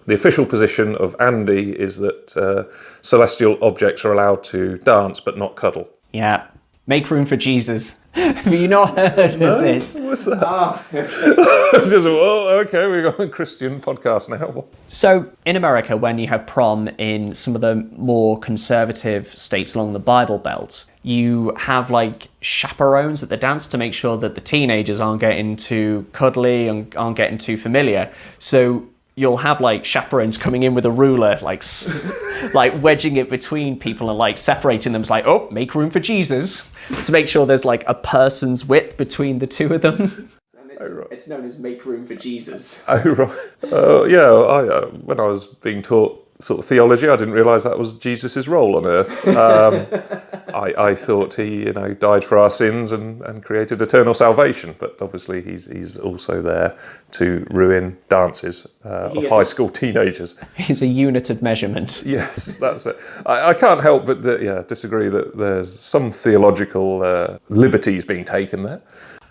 The official position of Andy is that celestial objects are allowed to dance but not cuddle. Yeah. Make room for Jesus. Have you not heard of this? What's that? It's just, okay, we've got a Christian podcast now. So in America, when you have prom in some of the more conservative states along the Bible Belt, you have like chaperones at the dance to make sure that the teenagers aren't getting too cuddly and aren't getting too familiar. So you'll have like chaperones coming in with a ruler, like wedging it between people and like separating them. It's like, make room for Jesus, to make sure there's like a person's width between the two of them. And it's known as make room for Jesus. Oh, right. When I was being taught sort of theology, I didn't realise that was Jesus' role on earth. I thought he, died for our sins and created eternal salvation, but obviously he's also there to ruin dances of high school teenagers. He's a unit of measurement. Yes, that's it. I can't help but disagree that there's some theological liberties being taken there.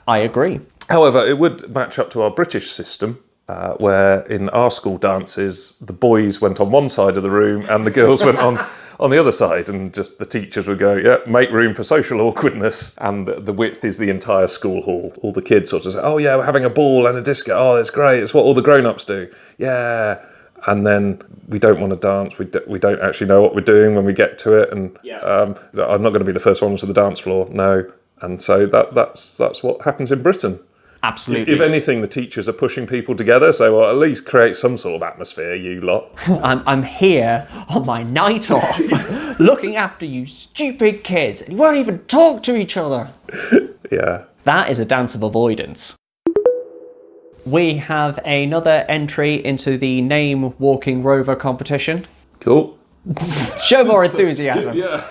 I agree. However, it would match up to our British system, where in our school dances, the boys went on one side of the room and the girls went on the other side, and just the teachers would go, make room for social awkwardness, and the width is the entire school hall. All the kids sort of say, we're having a ball and a disco, that's great, it's what all the grown-ups do, yeah. And then we don't want to dance, we don't actually know what we're doing when we get to it, and I'm not going to be the first one to the dance floor, no. And so that's what happens in Britain. Absolutely. If anything, the teachers are pushing people together, so at least create some sort of atmosphere, you lot. I'm here on my night off, looking after you stupid kids, and you won't even talk to each other. Yeah. That is a dance of avoidance. We have another entry into the Name Walking Rover competition. Cool. Show more enthusiasm. Yeah.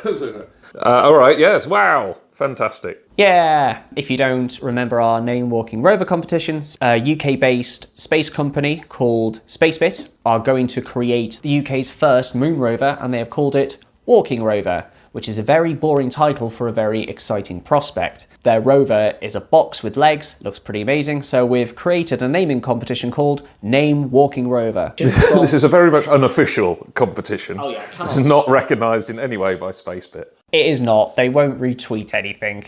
All right, yes, wow. Fantastic. Yeah! If you don't remember our Name Walking Rover competition, a UK-based space company called Spacebit are going to create the UK's first moon rover, and they have called it Walking Rover, which is a very boring title for a very exciting prospect. Their rover is a box with legs, looks pretty amazing, so we've created a naming competition called Name Walking Rover. This is a very much unofficial competition. Oh yeah, This is not recognised in any way by Spacebit. It is not. They won't retweet anything,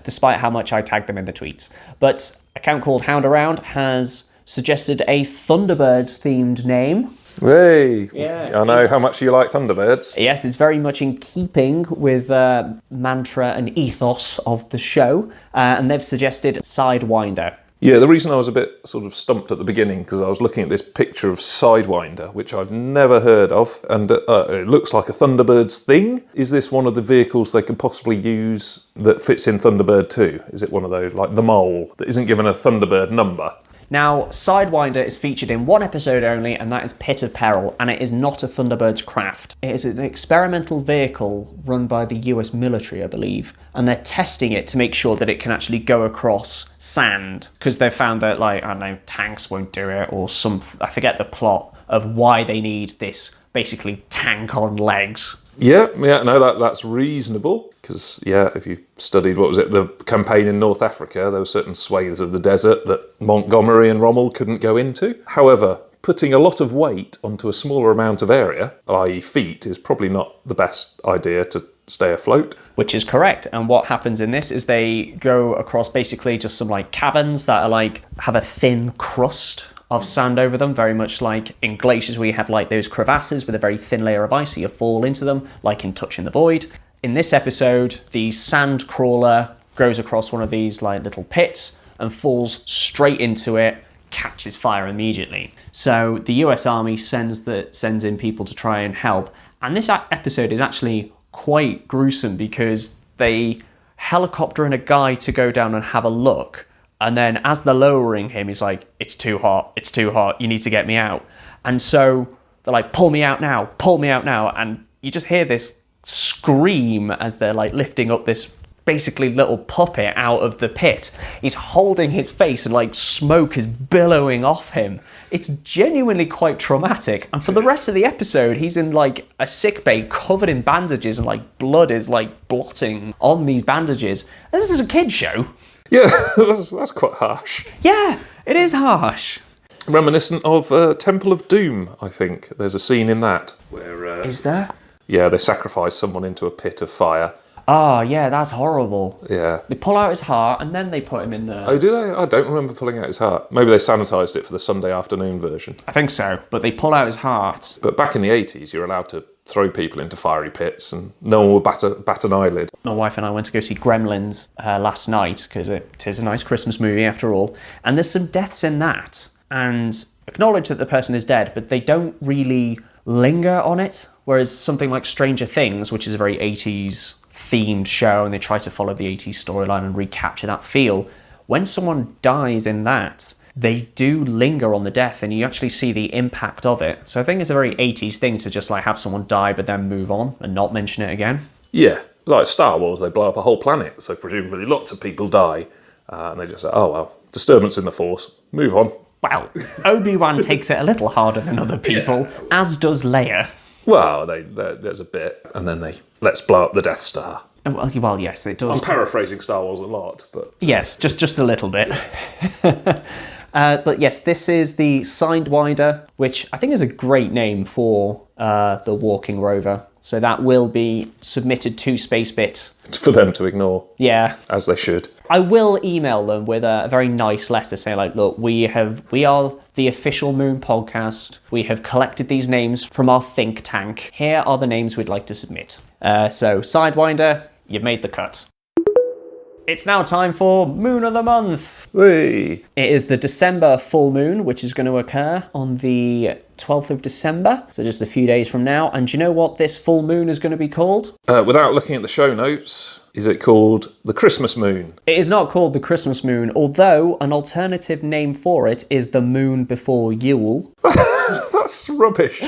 despite how much I tag them in the tweets. But an account called Hound Around has suggested a Thunderbirds themed name. Hey! Yeah. I know how much you like Thunderbirds. Yes, it's very much in keeping with mantra and ethos of the show, and they've suggested Sidewinder. Yeah, the reason I was a bit sort of stumped at the beginning, because I was looking at this picture of Sidewinder, which I've never heard of, and it looks like a Thunderbirds thing. Is this one of the vehicles they could possibly use that fits in Thunderbird 2? Is it one of those, like the mole, that isn't given a Thunderbird number? Now, Sidewinder is featured in one episode only, and that is Pit of Peril, and it is not a Thunderbirds craft. It is an experimental vehicle run by the US military, I believe, and they're testing it to make sure that it can actually go across sand, because they've found that, like, I don't know, tanks won't do it, or I forget the plot of why they need this, basically, tank on legs. Yeah, no, that's reasonable, because, if you studied, the campaign in North Africa, there were certain swathes of the desert that Montgomery and Rommel couldn't go into. However, putting a lot of weight onto a smaller amount of area, i.e. feet, is probably not the best idea to stay afloat. Which is correct, and what happens in this is they go across basically just some, like, caverns that are, have a thin crust of sand over them, very much like in glaciers where you have like those crevasses with a very thin layer of ice, so you fall into them, like in Touching the Void. In this episode, the sand crawler goes across one of these like little pits and falls straight into it, catches fire immediately. So the US Army sends in people to try and help, and this episode is actually quite gruesome because they helicopter in a guy to go down and have a look. And then as they're lowering him, he's like, it's too hot, you need to get me out. And so they're like, pull me out now. And you just hear this scream as they're like lifting up this basically little puppet out of the pit. He's holding his face and like smoke is billowing off him. It's genuinely quite traumatic. And for the rest of the episode, he's in like a sick bay covered in bandages and like blood is like blotting on these bandages. This is a kid's show. Yeah, that's quite harsh. Yeah, it is harsh. Reminiscent of Temple of Doom, I think. There's a scene in that where... Is there? Yeah, they sacrifice someone into a pit of fire. Oh, yeah, that's horrible. Yeah. They pull out his heart and then they put him in the... Oh, do they? I don't remember pulling out his heart. Maybe they sanitised it for the Sunday afternoon version. I think so, but they pull out his heart. But back in the 80s, you're allowed to throw people into fiery pits and no one would bat an eyelid. My wife and I went to go see Gremlins last night, because it is a nice Christmas movie after all, and there's some deaths in that, and acknowledge that the person is dead, but they don't really linger on it, whereas something like Stranger Things, which is a very 80s themed show, and they try to follow the 80s storyline and recapture that feel, when someone dies in that, they do linger on the death and you actually see the impact of it. So I think it's a very 80s thing to just like have someone die but then move on and not mention it again. Yeah, like Star Wars, they blow up a whole planet, so presumably lots of people die, and they just say, oh well, disturbance in the Force, move on. Well, Obi-Wan takes it a little harder than other people, as does Leia. Well, there's a bit, and then let's blow up the Death Star. Well, yes, it does. I'm paraphrasing Star Wars a lot, but... Yes, just a little bit. But yes, this is the Sidewinder, which I think is a great name for the walking rover. So that will be submitted to Spacebit. It's for them to ignore. Yeah. As they should. I will email them with a very nice letter saying, like, look, we are the official Moon podcast. We have collected these names from our think tank. Here are the names we'd like to submit. So, Sidewinder, you've made the cut. It's now time for Moon of the Month. Whee! It is the December full moon, which is going to occur on the 12th of December, so just a few days from now. And do you know what this full moon is going to be called? Without looking at the show notes, is it called the Christmas moon? It is not called the Christmas moon, although an alternative name for it is the moon before Yule. That's rubbish.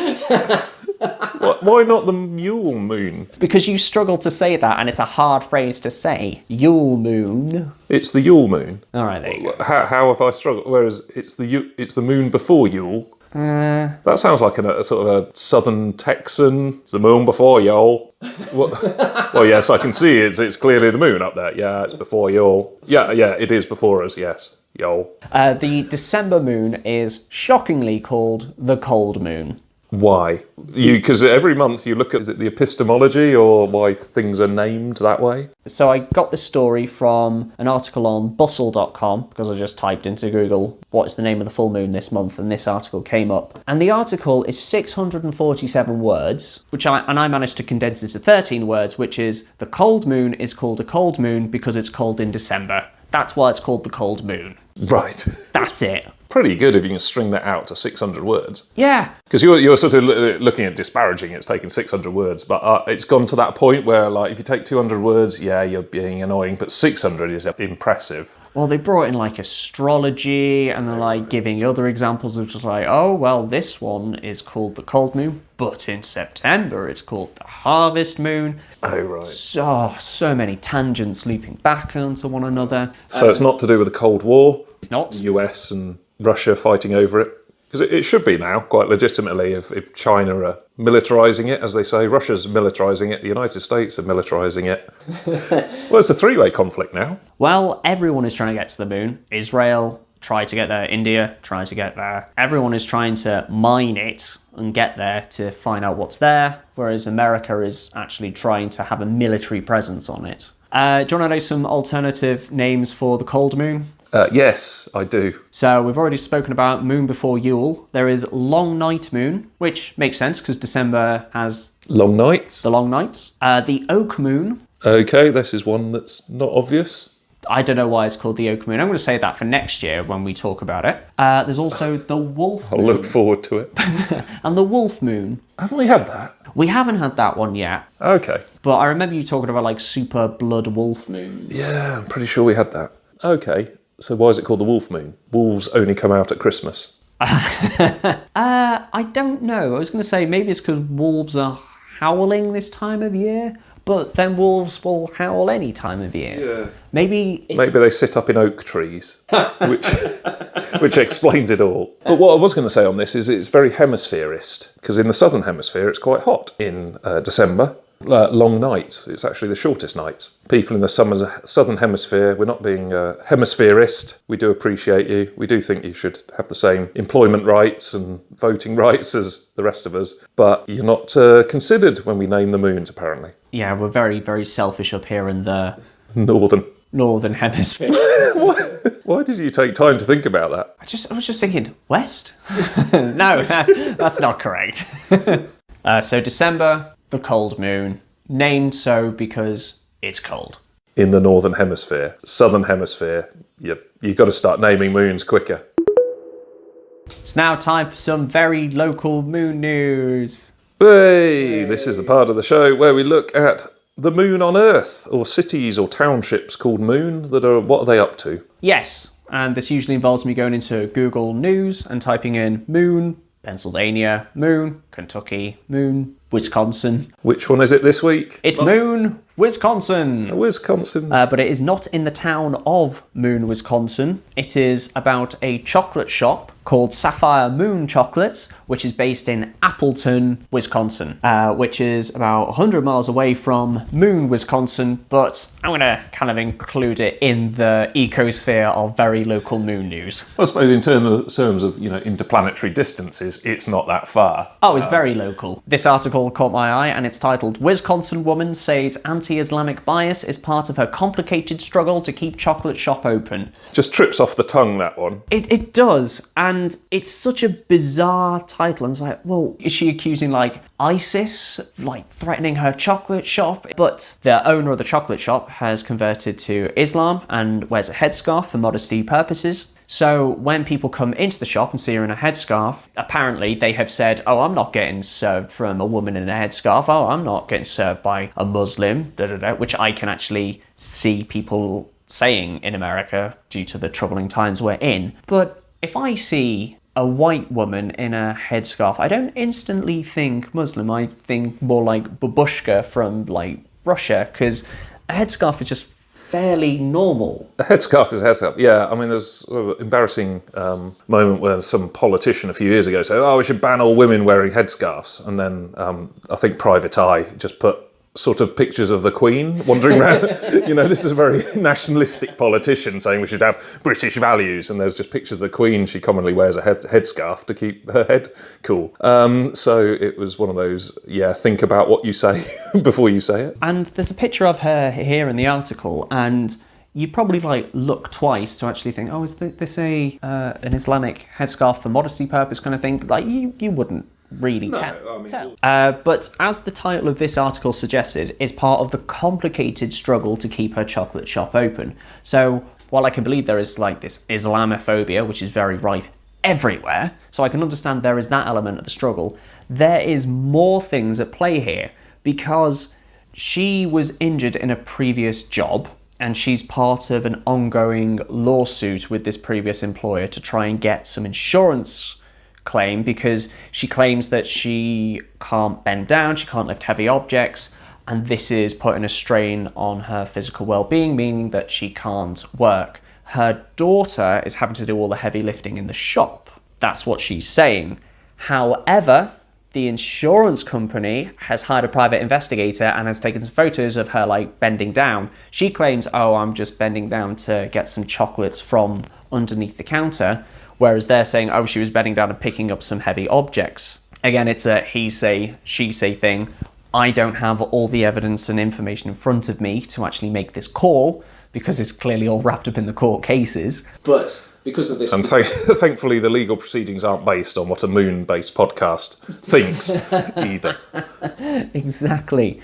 Why not the Yule moon? Because you struggle to say that, and it's a hard phrase to say. Yule moon. It's the Yule moon. All right, there you go. How have I struggled? Whereas it's the moon before Yule. That sounds like a sort of a southern Texan. It's the moon before Yule. Well, yes, I can see it's clearly the moon up there. Yeah, it's before Yule. Yeah, it is before us, yes. Yule. The December moon is shockingly called the cold moon. Why? Because every month you look at, is it the epistemology or why things are named that way? So I got this story from an article on bustle.com because I just typed into Google, what is the name of the full moon this month? And this article came up. And the article is 647 words, I managed to condense it to 13 words, which is the cold moon is called a cold moon because it's cold in December. That's why it's called the cold moon. Right. That's it. Pretty good if you can string that out to 600 words. Yeah. Because you're sort of looking at disparaging, it's taken 600 words, but it's gone to that point where, like, if you take 200 words, yeah, you're being annoying, but 600 is impressive. Well, they brought in, like, astrology, and they're, like, giving other examples of just like, oh, well, this one is called the cold moon, but in September it's called the harvest moon. Oh, right. So many tangents leaping back onto one another. So it's not to do with the Cold War? It's not. The US and Russia fighting over it? Because it should be now, quite legitimately, if China are militarising it, as they say. Russia's militarising it, the United States are militarising it. Well, it's a three-way conflict now. Well, everyone is trying to get to the moon. Israel tried to get there, India tried to get there. Everyone is trying to mine it and get there to find out what's there, whereas America is actually trying to have a military presence on it. Do you want to know some alternative names for the cold moon? Yes, I do. So we've already spoken about moon before Yule. There is long night moon, which makes sense because December has Long nights? the long nights. The oak moon. Okay, this is one that's not obvious. I don't know why it's called the oak moon. I'm going to say that for next year when we talk about it. There's also the wolf moon. I'll look forward to it. And the wolf moon. Haven't we had that? We haven't had that one yet. Okay. But I remember you talking about like super blood wolf moons. Yeah, I'm pretty sure we had that. Okay, so why is it called the wolf moon? Wolves only come out at Christmas. I don't know. I was going to say maybe it's because wolves are howling this time of year, but then wolves will howl any time of year. Yeah. Maybe they sit up in oak trees, which explains it all. But what I was going to say on this is it's very hemispherist, because in the southern hemisphere it's quite hot in December. Long nights. It's actually the shortest nights. People in the southern hemisphere, we're not being hemispherist. We do appreciate you. We do think you should have the same employment rights and voting rights as the rest of us. But you're not considered when we name the moons, apparently. Yeah, we're very, very selfish up here in the Northern hemisphere. Why did you take time to think about that? I was just thinking, west? No, that's not correct. So December, the cold moon, named so because it's cold. In the northern hemisphere, southern hemisphere, you've got to start naming moons quicker. It's now time for some very local moon news. Hey, this is the part of the show where we look at the moon on Earth, or cities or townships called moon what are they up to? Yes, and this usually involves me going into Google News and typing in moon, Pennsylvania, moon, Kentucky, moon, Wisconsin. Which one is it this week? It's Moon, Wisconsin. Wisconsin. But it is not in the town of Moon, Wisconsin. It is about a chocolate shop called Sapphire Moon Chocolates, which is based in Appleton, Wisconsin, which is about 100 miles away from Moon, Wisconsin, but I'm going to kind of include it in the ecosphere of very local moon news. I suppose in terms of interplanetary distances, it's not that far. Oh, it's very local. This article caught my eye and it's titled, Wisconsin woman says anti-Islamic bias is part of her complicated struggle to keep chocolate shop open. Just trips off the tongue, that one. It does, and it's such a bizarre title. I was like, well, is she accusing like ISIS, like threatening her chocolate shop? But the owner of the chocolate shop has converted to Islam and wears a headscarf for modesty purposes. So when people come into the shop and see her in a headscarf, apparently they have said, oh, I'm not getting served from a woman in a headscarf. Oh, I'm not getting served by a Muslim, which I can actually see people saying in America due to the troubling times we're in. But if I see a white woman in a headscarf, I don't instantly think Muslim. I think more like babushka from like Russia, because a headscarf is just fairly normal. A headscarf is a headscarf, yeah. I mean, there's an embarrassing moment where some politician a few years ago said, oh, we should ban all women wearing headscarves. And then I think Private Eye just put sort of pictures of the Queen wandering around. This is a very nationalistic politician saying we should have British values, and there's just pictures of the Queen. She commonly wears a headscarf to keep her head cool. So it was one of those, think about what you say before you say it. And there's a picture of her here in the article, and you probably look twice to actually think, oh, is this an Islamic headscarf for modesty purpose kind of thing? You wouldn't really tell. But as the title of this article suggested, is part of the complicated struggle to keep her chocolate shop open. So while I can believe there is this Islamophobia, which is very rife everywhere, so I can understand there is that element of the struggle, there is more things at play here, because she was injured in a previous job, and she's part of an ongoing lawsuit with this previous employer to try and get some insurance claim, because she claims that she can't bend down, she can't lift heavy objects, and this is putting a strain on her physical well-being, meaning that she can't work. Her daughter is having to do all the heavy lifting in the shop. That's what she's saying. However, the insurance company has hired a private investigator and has taken some photos of her bending down. She claims, oh, I'm just bending down to get some chocolates from underneath the counter, whereas they're saying, oh, she was bending down and picking up some heavy objects. Again, it's a he say, she say thing. I don't have all the evidence and information in front of me to actually make this call, because it's clearly all wrapped up in the court cases. But because of this... And thankfully the legal proceedings aren't based on what a moon-based podcast thinks either. Exactly.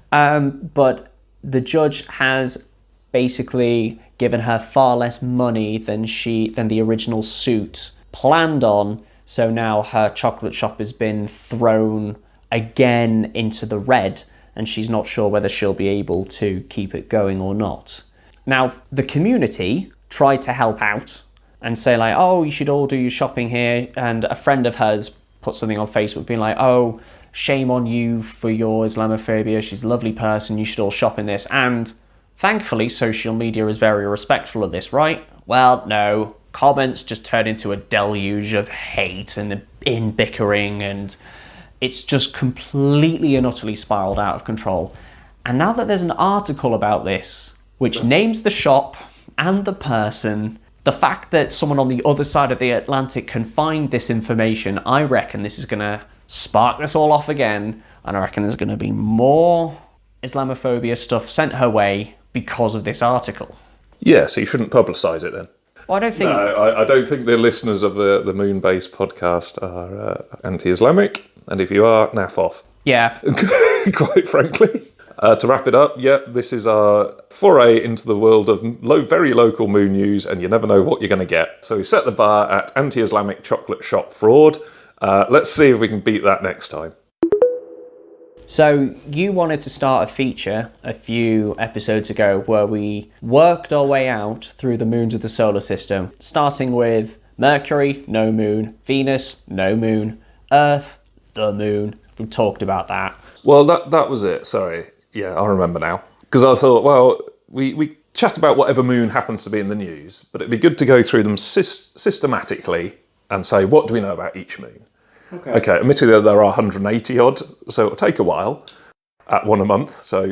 But the judge has basically given her far less money than the original suit planned on, so now her chocolate shop has been thrown again into the red, and she's not sure whether she'll be able to keep it going or not. Now, the community tried to help out and say oh, you should all do your shopping here, and a friend of hers put something on Facebook being oh, shame on you for your Islamophobia, she's a lovely person, you should all shop in this. And thankfully, social media is very respectful of this, right? Well, no. Comments just turn into a deluge of hate and bickering, and it's just completely and utterly spiraled out of control. And now that there's an article about this, which names the shop and the person, the fact that someone on the other side of the Atlantic can find this information, I reckon this is going to spark this all off again, and I reckon there's going to be more Islamophobia stuff sent her way because of this article. Yeah, so you shouldn't publicise it then. Well, I don't think... No, I don't think the listeners of the Moon-based podcast are anti-Islamic, and if you are, naff off. Yeah. Quite frankly. To wrap it up, this is our foray into the world of very local moon news, and you never know what you're going to get. So we set the bar at anti-Islamic chocolate shop fraud. Let's see if we can beat that next time. So you wanted to start a feature a few episodes ago where we worked our way out through the moons of the solar system, starting with Mercury, no moon, Venus, no moon, Earth, the moon. We talked about that. Well, that was it, sorry. Yeah, I remember now. Because I thought, well, we chat about whatever moon happens to be in the news, but it'd be good to go through them systematically and say, what do we know about each moon? Okay, admittedly there are 180 odd, so it'll take a while, at one a month, so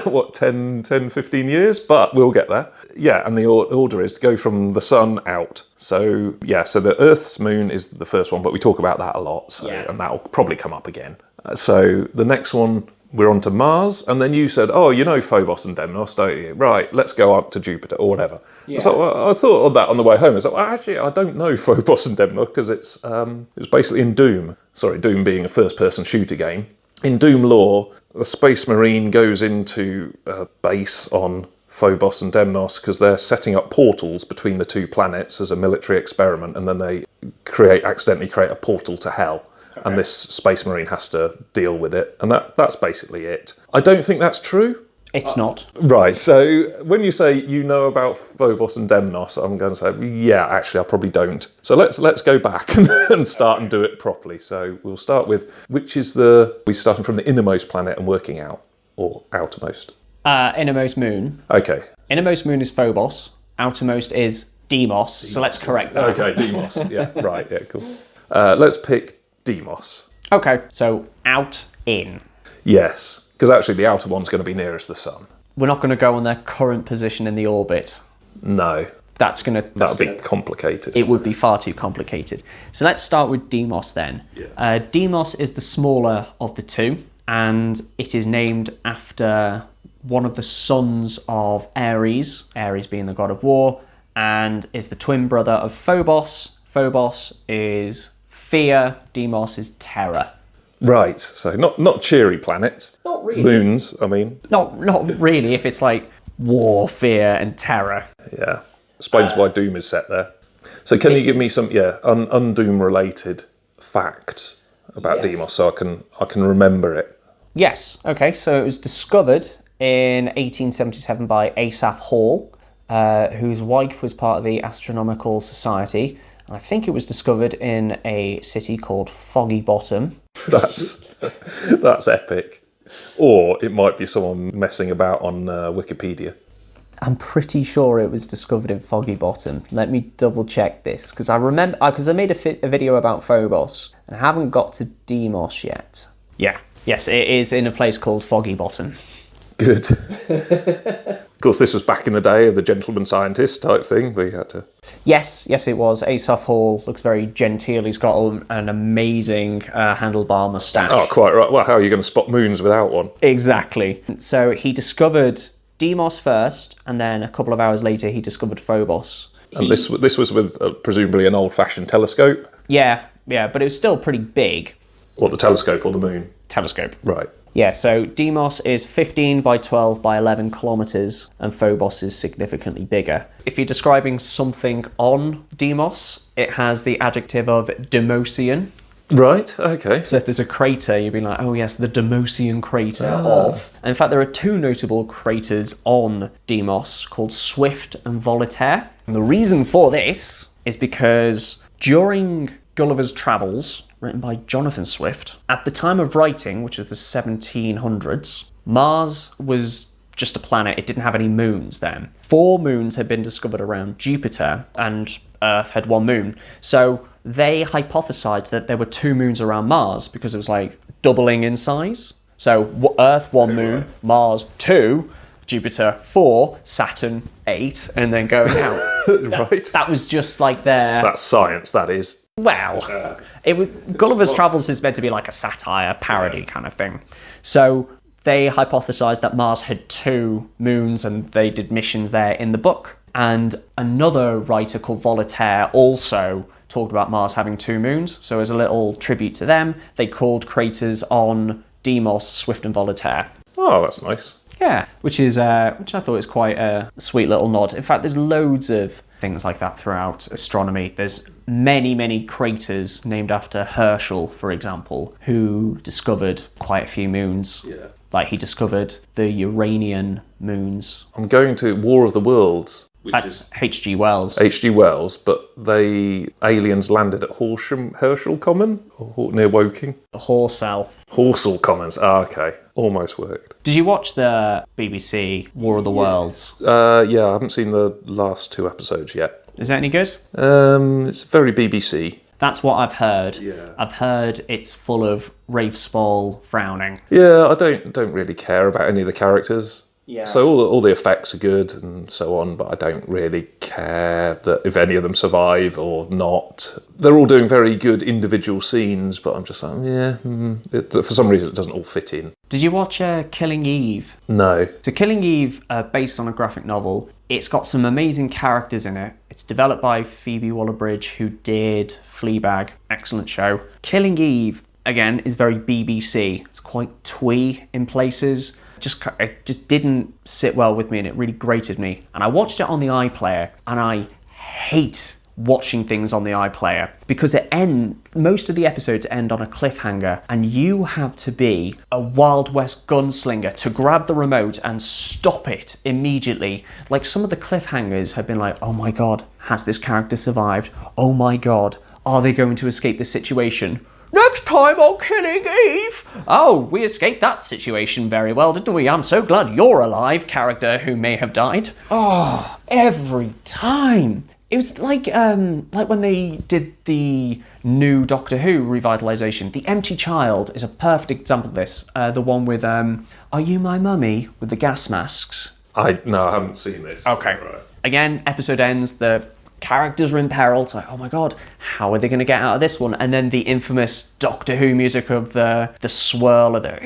what, 10, 15 years? But we'll get there. Yeah, and the order is to go from the sun out. So, so the Earth's moon is the first one, but we talk about that a lot, and that'll probably come up again. So the next one, we're on to Mars, and then you said, oh, you know Phobos and Deimos, don't you? Right, let's go up to Jupiter, or whatever. Yeah. So I thought of that on the way home. I thought, well, actually, I don't know Phobos and Deimos, because it was basically in Doom. Sorry, Doom being a first-person shooter game. In Doom lore, the Space Marine goes into a base on Phobos and Deimos because they're setting up portals between the two planets as a military experiment, and then they accidentally create a portal to hell. Okay. And this Space Marine has to deal with it. And that's basically it. I don't think that's true. It's not. Right, so when you say you know about Phobos and Deimos, I'm going to say, yeah, actually, I probably don't. So let's go back and start and do it properly. So we'll start with, we're starting from the innermost planet and working out, or outermost? Innermost moon. Okay. Innermost moon is Phobos. Outermost is Deimos. So let's correct that. Okay, Deimos. Yeah, right, yeah, cool. Let's pick Deimos. Okay, so out, in. Yes, Because actually the outer one's going to be nearest the sun. We're not going to go on their current position in the orbit. No. That would be complicated. It would be far too complicated. So let's start with Deimos then. Yeah. Deimos is the smaller of the two, and it is named after one of the sons of Ares, Ares being the god of war, and is the twin brother of Phobos. Phobos is fear, Deimos is terror. Right, so not cheery planets. Not really. Moons, I mean. Not really, if it's like war, fear, and terror. Yeah. Explains why Doom is set there. So can you give me some Undoom related facts about Deimos so I can remember it? Yes. Okay. So it was discovered in 1877 by Asaph Hall, whose wife was part of the Astronomical Society. And I think it was discovered in a city called Foggy Bottom. That's epic. Or it might be someone messing about on Wikipedia. I'm pretty sure it was discovered in Foggy Bottom. Let me double check this, because I remember, because I made a video about Phobos, and I haven't got to Deimos yet. Yeah. Yes, it is in a place called Foggy Bottom. Good. Of course, this was back in the day of the gentleman scientist type thing, where you had to... Yes, it was. Asaph Hall looks very genteel. He's got an amazing handlebar moustache. Oh, quite right. Well, how are you going to spot moons without one? Exactly. So he discovered Deimos first, and then a couple of hours later he discovered Phobos. And this was with presumably an old-fashioned telescope? Yeah, but it was still pretty big. What, the telescope or the moon? Telescope. Right. Yeah, so Deimos is 15 by 12 by 11 kilometres, and Phobos is significantly bigger. If you're describing something on Deimos, it has the adjective of Deimosian. Right, okay. So if there's a crater, you'd be like, oh yes, the Deimosian crater of... And in fact, there are two notable craters on Deimos called Swift and Voltaire. And the reason for this is because during Gulliver's Travels, written by Jonathan Swift, at the time of writing, which was the 1700s, Mars was just a planet. It didn't have any moons then. 4 moons had been discovered around Jupiter, and Earth had 1 moon. So they hypothesized that there were 2 moons around Mars because it was like doubling in size. So Earth 1 moon, Mars 2, Jupiter 4, Saturn 8, and then going out. Right. That was just like their... That's science, that is. Well, Gulliver's Travels is meant to be like a satire, parody kind of thing. So they hypothesized that Mars had 2 moons, and they did missions there in the book. And another writer called Voltaire also talked about Mars having 2 moons. So as a little tribute to them, they called craters on Deimos Swift and Voltaire. Oh, that's nice. Yeah, which I thought was quite a sweet little nod. In fact, there's loads of things like that throughout astronomy. There's many craters named after Herschel, for example, who discovered quite a few moons. Yeah. Like he discovered the Uranian moons. I'm going to War of the Worlds. That's H.G. Wells. H.G. Wells, but aliens landed at Herschel Common, or near Woking. Horseshoe Commons. Ah, okay. Almost worked. Did you watch the BBC War of the Worlds? Yeah, I haven't seen the last 2 episodes yet. Is that any good? It's very BBC. That's what I've heard. Yeah. I've heard it's full of Rafe Spall frowning. Yeah, I don't really care about any of the characters. Yeah. So all the effects are good and so on, but I don't really care that if any of them survive or not. They're all doing very good individual scenes, but I'm just like, for some reason it doesn't all fit in. Did you watch Killing Eve? No. So Killing Eve, based on a graphic novel, it's got some amazing characters in it. It's developed by Phoebe Waller-Bridge, who did Fleabag. Excellent show. Killing Eve, again, is very BBC. It's quite twee in places. It just didn't sit well with me, and it really grated me. And I watched it on the iPlayer, and I hate watching things on the iPlayer because most of the episodes end on a cliffhanger, and you have to be a Wild West gunslinger to grab the remote and stop it immediately. Like some of the cliffhangers have been like, oh my god, has this character survived? Oh my god, are they going to escape this situation? Next time on Killing Eve! Oh, we escaped that situation very well, didn't we? I'm so glad you're alive, character who may have died. Oh, every time. It was like when they did the new Doctor Who revitalisation. The Empty Child is a perfect example of this. The one with Are You My Mummy? With the gas masks. No, I haven't seen this. Okay. Right. Again, episode ends, the characters are in peril. It's like, oh my god, how are they going to get out of this one? And then the infamous Doctor Who music of the swirl of the...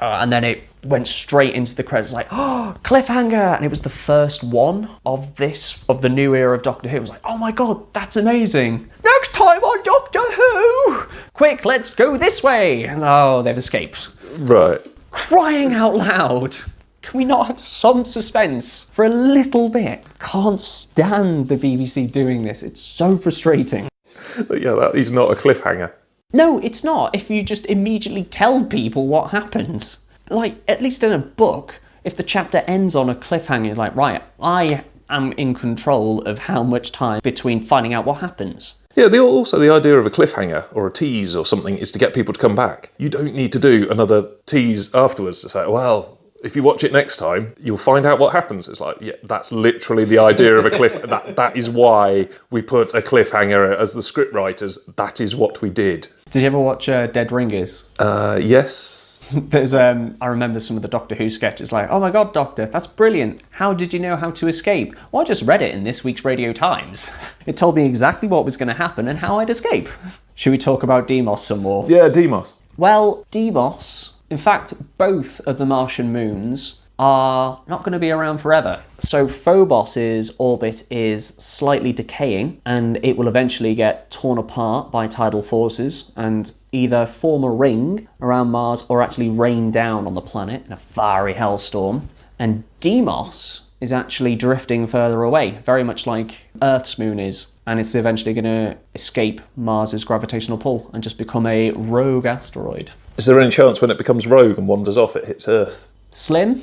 And then it went straight into the credits, like, oh, cliffhanger! And it was the first one of the new era of Doctor Who. It was like, oh my god, that's amazing. Next time on Doctor Who! Quick, let's go this way! And oh, they've escaped. Right. Crying out loud! Can we not have some suspense for a little bit? Can't stand the BBC doing this. It's so frustrating. Yeah, that is not a cliffhanger. No, it's not. If you just immediately tell people what happens. Like, at least in a book, if the chapter ends on a cliffhanger, you're like, right, I am in control of how much time between finding out what happens. Yeah, also the idea of a cliffhanger or a tease or something is to get people to come back. You don't need to do another tease afterwards to say, well, if you watch it next time, you'll find out what happens. It's like, yeah, that's literally the idea of a cliff. That is why we put a cliffhanger as the script writers. That is what we did. Did you ever watch Dead Ringers? Yes. There's I remember some of the Doctor Who sketches, like, oh my god, Doctor, that's brilliant. How did you know how to escape? Well, I just read it in this week's Radio Times. It told me exactly what was going to happen and how I'd escape. Should we talk about Deimos some more? Yeah, Deimos. Well, Deimos, in fact, both of the Martian moons are not going to be around forever. So Phobos's orbit is slightly decaying, and it will eventually get torn apart by tidal forces and either form a ring around Mars or actually rain down on the planet in a fiery hellstorm. And Deimos is actually drifting further away, very much like Earth's moon is, and it's eventually going to escape Mars's gravitational pull and just become a rogue asteroid. Is there any chance when it becomes rogue and wanders off, it hits Earth? Slim?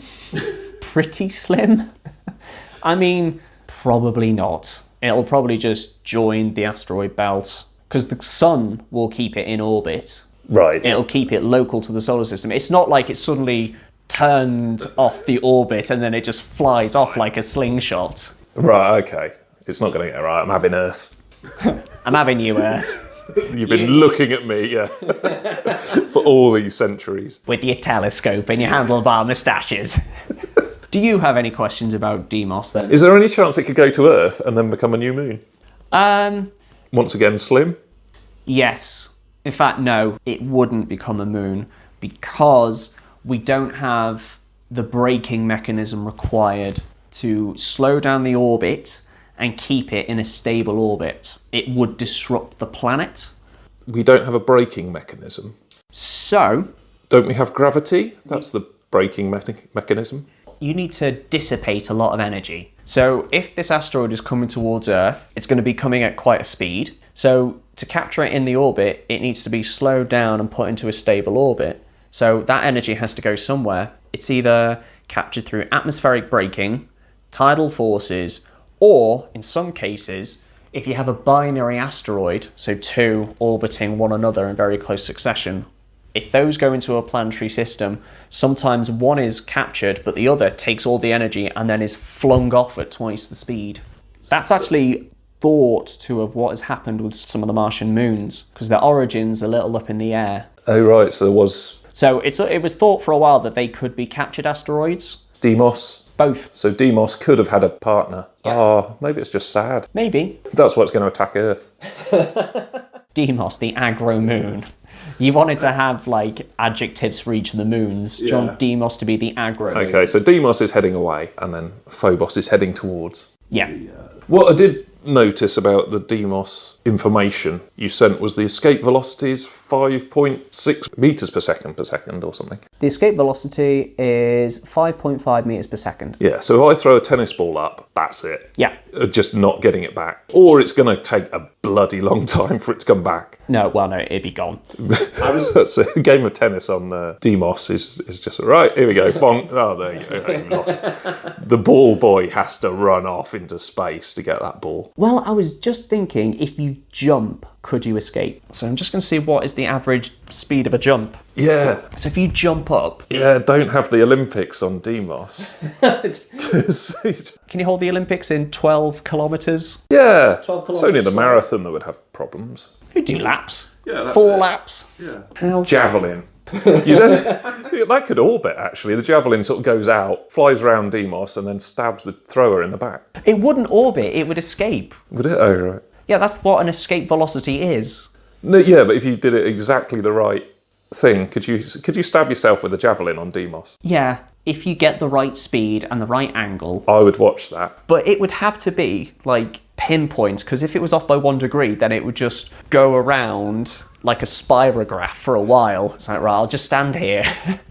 Pretty slim? I mean, probably not. It'll probably just join the asteroid belt, because the sun will keep it in orbit. Right. It'll keep it local to the solar system. It's not like it's suddenly turned off the orbit and then it just flies off like a slingshot. Right, okay. It's not going to get right. I'm having Earth. I'm having you, Earth. You've been looking at me, yeah, for all these centuries. With your telescope and your handlebar moustaches. Do you have any questions about Deimos then? Is there any chance it could go to Earth and then become a new moon? Once again, slim? Yes. In fact, no, it wouldn't become a moon because we don't have the braking mechanism required to slow down the orbit and keep it in a stable orbit. It would disrupt the planet. We don't have a braking mechanism. So... Don't we have gravity? That's the braking mechanism. You need to dissipate a lot of energy. So if this asteroid is coming towards Earth, it's going to be coming at quite a speed. So to capture it in the orbit, it needs to be slowed down and put into a stable orbit. So that energy has to go somewhere. It's either captured through atmospheric braking, tidal forces, or in some cases, if you have a binary asteroid, so two orbiting one another in very close succession, if those go into a planetary system, sometimes one is captured, but the other takes all the energy and then is flung off at twice the speed. That's actually thought to have what has happened with some of the Martian moons, because their origin's a little up in the air. Oh, right, so there was... So it was thought for a while that they could be captured asteroids. Deimos? Both. So Deimos could have had a partner. Yeah. Oh, maybe it's just sad. Maybe. That's what's going to attack Earth. Deimos, the aggro moon. You wanted to have, like, adjectives for each of the moons. Do you want Deimos to be the aggro moon? Okay, so Deimos is heading away, and then Phobos is heading towards. Yeah. What I did notice about the Deimos information you sent was the escape velocity is 5.6 metres per second or something. The escape velocity is 5.5 metres per second. Yeah, so if I throw a tennis ball up, that's it. Yeah. Just not getting it back. Or it's going to take a bloody long time for it to come back. No, it'd be gone. That's a game of tennis on Deimos is just, right, here we go, bonk. Oh, there you go, you've lost. The ball boy has to run off into space to get that ball. Well, I was just thinking, if you jump could you escape? So I'm just going to see what is the average speed of a jump. Yeah. So if you jump up... Yeah, don't have the Olympics on Deimos. Can you hold the Olympics in 12 kilometres? Yeah. 12 It's only the kilometres. marathon that would have problems. You do laps. Yeah, that's 4 it. laps. Yeah. Javelin. You don't, that could orbit, actually. The javelin sort of goes out, flies around Deimos, and then stabs the thrower in the back. It wouldn't orbit, it would escape. Would it? Oh, right. Yeah, that's what an escape velocity is. No, yeah, but if you did it exactly the right thing, could you stab yourself with a javelin on Deimos? Yeah, if you get the right speed and the right angle. I would watch that. But it would have to be, like, pinpoint, because if it was off by 1 degree, then it would just go around like a spirograph for a while. It's like, right, I'll just stand here.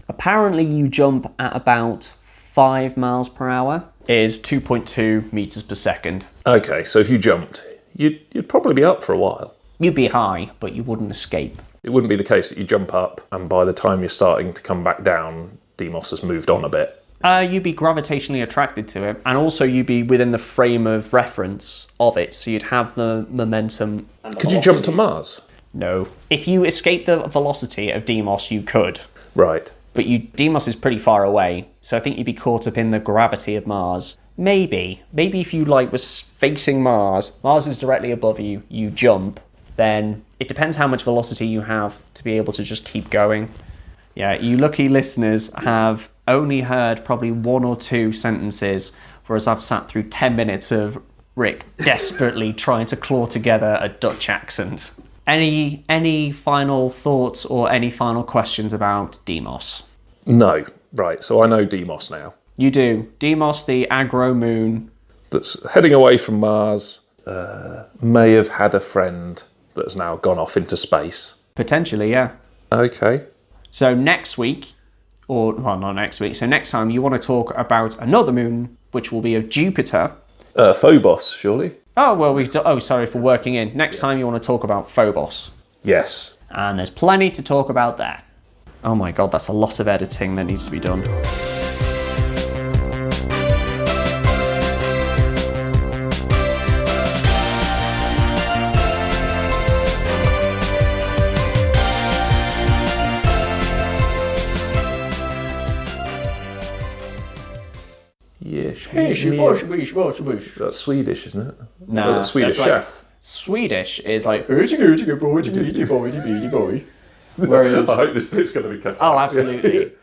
Apparently you jump at about 5 miles per hour, is 2.2 meters per second. Okay, so if you jumped, you'd probably be up for a while. You'd be high, but you wouldn't escape. It wouldn't be the case that you jump up, and by the time you're starting to come back down, Deimos has moved on a bit. You'd be gravitationally attracted to it, and also you'd be within the frame of reference of it, so you'd have the momentum and the Could you velocity. jump to Mars? No. If you escape the velocity of Deimos, you could. Right. But Deimos is pretty far away, so I think you'd be caught up in the gravity of Mars. Maybe if you was facing Mars is directly above you, you jump, then it depends how much velocity you have to be able to just keep going. Yeah, you lucky listeners have only heard probably 1 or 2 sentences, whereas I've sat through 10 minutes of Rick desperately trying to claw together a Dutch accent. Any final thoughts or any final questions about Deimos? No. Right, so I know Deimos now. You do. Deimos, the aggro moon. That's heading away from Mars, may have had a friend that's now gone off into space. Potentially, yeah. Okay. So next week, not next week, so next time you want to talk about another moon, which will be of Jupiter. Phobos, surely? Oh, well, sorry for working in. Next time you want to talk about Phobos. Yes. And there's plenty to talk about there. Oh my god, that's a lot of editing that needs to be done. Yes. That's That's Swedish, isn't it? Nah, The Swedish that's like- chef. Swedish is like whereas I hope this bit's going to be cut out. oh, Yeah. absolutely.